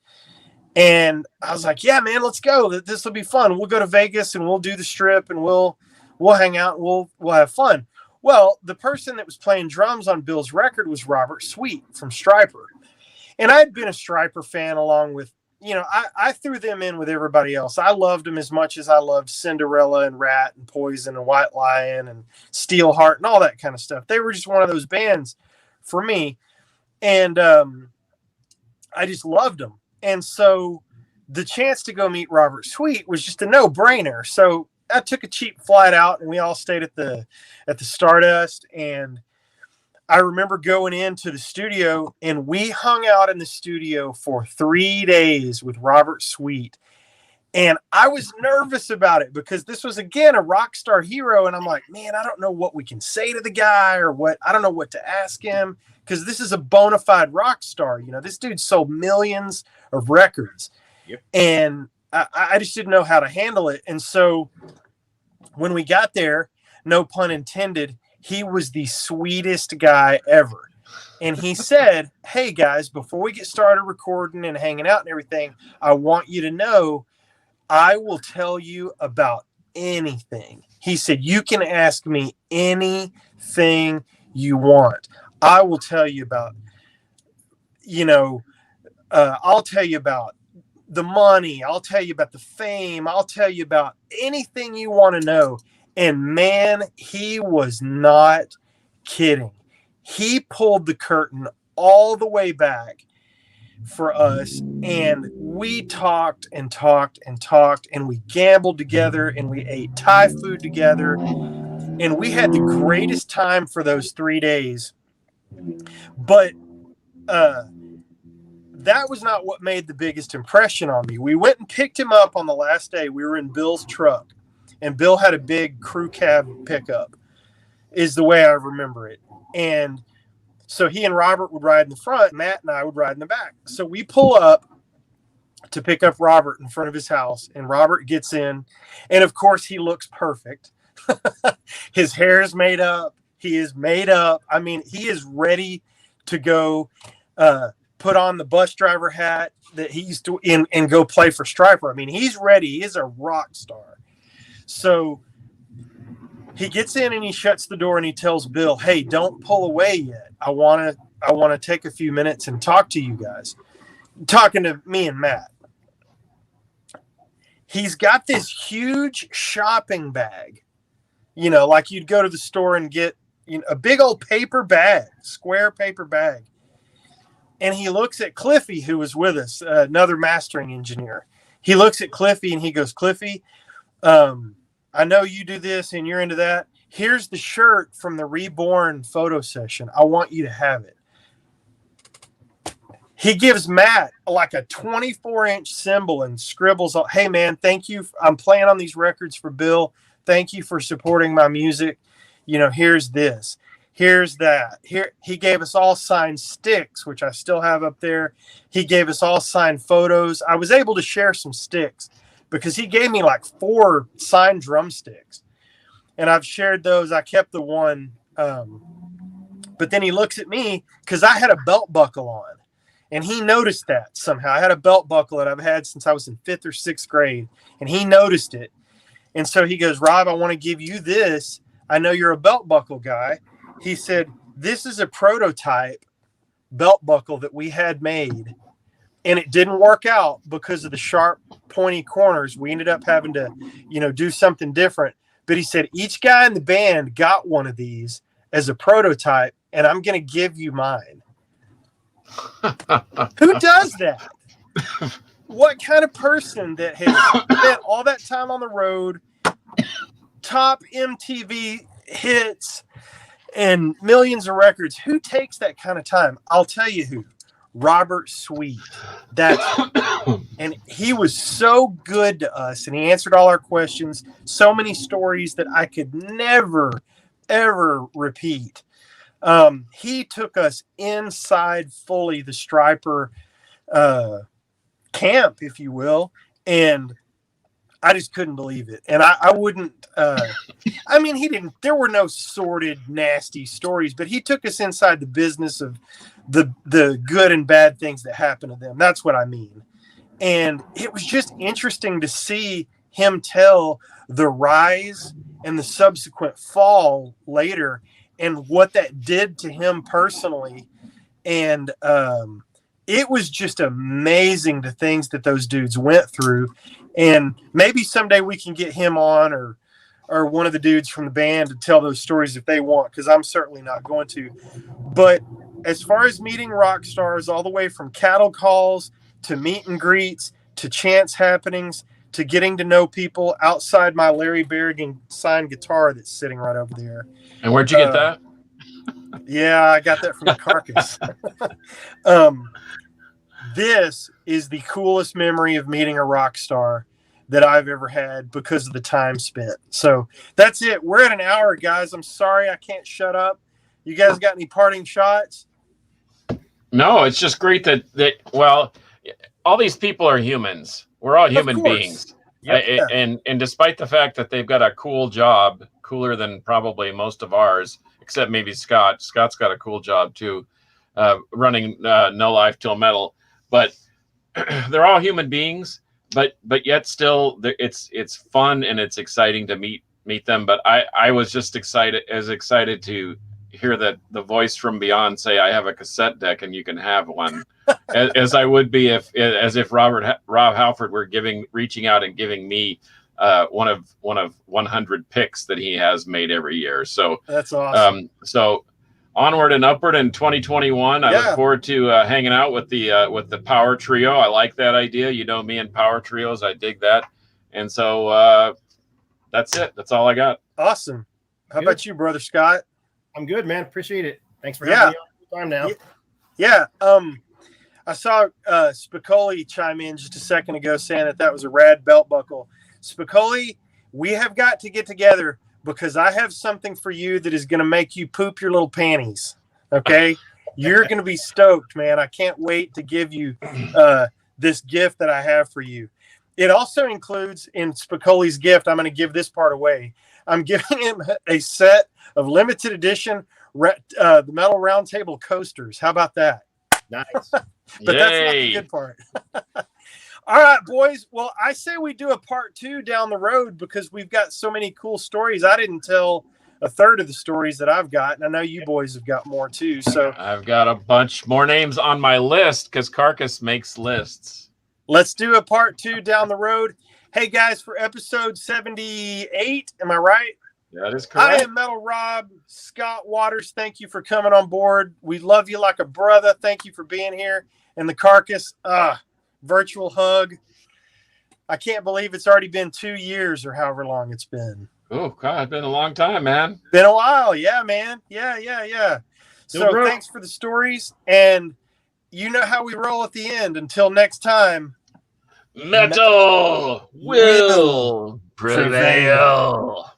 And I was like, "Yeah, man, let's go. This will be fun. We'll go to Vegas and we'll do the strip and we'll hang out and we'll have fun." Well, the person that was playing drums on Bill's record was Robert Sweet from Stryper. And I'd been a Stryper fan along with, I threw them in with everybody else. I loved them as much as I loved Cinderella and Rat and Poison and White Lion and Steelheart and all that kind of stuff. They were just one of those bands for me. And I just loved them. And so the chance to go meet Robert Sweet was just a no-brainer. So I took a cheap flight out and we all stayed at the Stardust. And I remember going into the studio and we hung out in the studio for 3 days with Robert Sweet. And I was nervous about it because this was, again, a rock star hero. And I'm like, man, I don't know what we can say to the guy or what. I don't know what to ask him because this is a bona fide rock star. This dude sold millions of records. Yep. And I just didn't know how to handle it. And so when we got there, no pun intended, he was the sweetest guy ever. And he said, "Hey guys, before we get started recording and hanging out and everything, I want you to know I will tell you about anything." He said, "You can ask me anything you want. I will tell you about, I'll tell you about the money. I'll tell you about the fame. I'll tell you about anything you want to know." And man, he was not kidding. He pulled the curtain all the way back for us. And we talked and talked and talked, and we gambled together, and we ate Thai food together. And we had the greatest time for those 3 days. But that was not what made the biggest impression on me. We went and picked him up on the last day. We were in Bill's truck, and Bill had a big crew cab pickup, is the way I remember it. And so he and Robert would ride in the front, Matt and I would ride in the back. So we pull up to pick up Robert in front of his house, and Robert gets in, and of course he looks perfect. His hair is made up. He is made up. I mean, he is ready to go put on the bus driver hat that he used to and go play for Stryper. I mean, he's ready. He is a rock star. So he gets in and he shuts the door and he tells Bill, "Hey, don't pull away yet. I want to take a few minutes and talk to you guys." Talking to me and Matt. He's got this huge shopping bag, like you'd go to the store and get a big old paper bag, square paper bag. And he looks at Cliffy, who was with us, another mastering engineer. He looks at Cliffy and he goes, "Cliffy, I know you do this and you're into that. Here's the shirt from the Reborn photo session. I want you to have it." He gives Matt like a 24-inch symbol and scribbles, "Hey man, thank you. I'm playing on these records for Bill. Thank you for supporting my music. Here's this. Here's that." Here, he gave us all signed sticks, which I still have up there. He gave us all signed photos. I was able to share some sticks because he gave me like 4 signed drumsticks. And I've shared those. I kept the one. But then he looks at me because I had a belt buckle on. And he noticed that somehow. I had a belt buckle that I've had since I was in 5th or 6th grade. And he noticed it. And so he goes, "Rob, I want to give you this. I know you're a belt buckle guy." He said, "This is a prototype belt buckle that we had made. And it didn't work out because of the sharp, pointy corners. We ended up having to, do something different. But," he said, "each guy in the band got one of these as a prototype, and I'm going to give you mine." Who does that? What kind of person that has spent all that time on the road, top MTV hits, and millions of records? Who takes that kind of time? I'll tell you who. Robert Sweet. And he was so good to us, and he answered all our questions. So many stories that I could never, ever repeat. He took us inside fully the Stryper camp, if you will. And I just couldn't believe it. And I wouldn't, I mean, there were no sordid, nasty stories, but he took us inside the business of the good and bad things that happen to them. That's what I mean. And it was just interesting to see him tell the rise and the subsequent fall later and what that did to him personally. And it was just amazing the things that those dudes went through. And maybe someday we can get him on or one of the dudes from the band to tell those stories if they want, because I'm certainly not going to. But as far as meeting rock stars, all the way from cattle calls to meet and greets to chance happenings to getting to know people outside my Larry Berrigan signed guitar that's sitting right over there. And where'd you get that? Yeah, I got that from the Carcass. This is the coolest memory of meeting a rock star that I've ever had because of the time spent. So that's it. We're at an hour, guys. I'm sorry I can't shut up. You guys got any parting shots? No, it's just great that well, all these people are humans. We're all human beings. Yep. And despite the fact that they've got a cool job, cooler than probably most of ours, except maybe Scott. Scott's got a cool job too, running No Life Till Metal. But they're all human beings. But yet still, it's fun and it's exciting to meet them. But I was just excited to hear that the voice from beyond say, "I have a cassette deck and you can have one," as I would be if Rob Halford were reaching out and giving me one of 100 picks that he has made every year. So that's awesome. So onward and upward in 2021. I look forward to hanging out with the Power Trio. I like that idea. You know me and Power Trios. I dig that. And so that's it. That's all I got. Awesome. How about you, Brother Scott? I'm good, man. Appreciate it. Thanks for having me on time now. Yeah. I saw Spicoli chime in just a second ago saying that was a rad belt buckle. Spicoli, we have got to get together because I have something for you that is going to make you poop your little panties. Okay? You're going to be stoked, man. I can't wait to give you this gift that I have for you. It also includes, in Spicoli's gift, I'm going to give this part away. I'm giving him a set of limited edition the Metal Roundtable coasters. How about that? Nice. But that's not the good part. All right, boys. Well, I say we do a part 2 down the road because we've got so many cool stories. I didn't tell a third of the stories that I've got, and I know you boys have got more too. So I've got a bunch more names on my list because Carcass makes lists. Let's do a part 2 down the road. Hey, guys, for episode 78, am I right? That is correct. I am Metal Rob. Scott Waters, thank you for coming on board. We love you like a brother. Thank you for being here. And the Carcass, virtual hug. I can't believe it's already been 2 years or however long it's been. Oh, God, it's been a long time, man. Been a while. Yeah, man. Yeah. So thanks for the stories. And you know how we roll at the end. Until next time. Metal will prevail.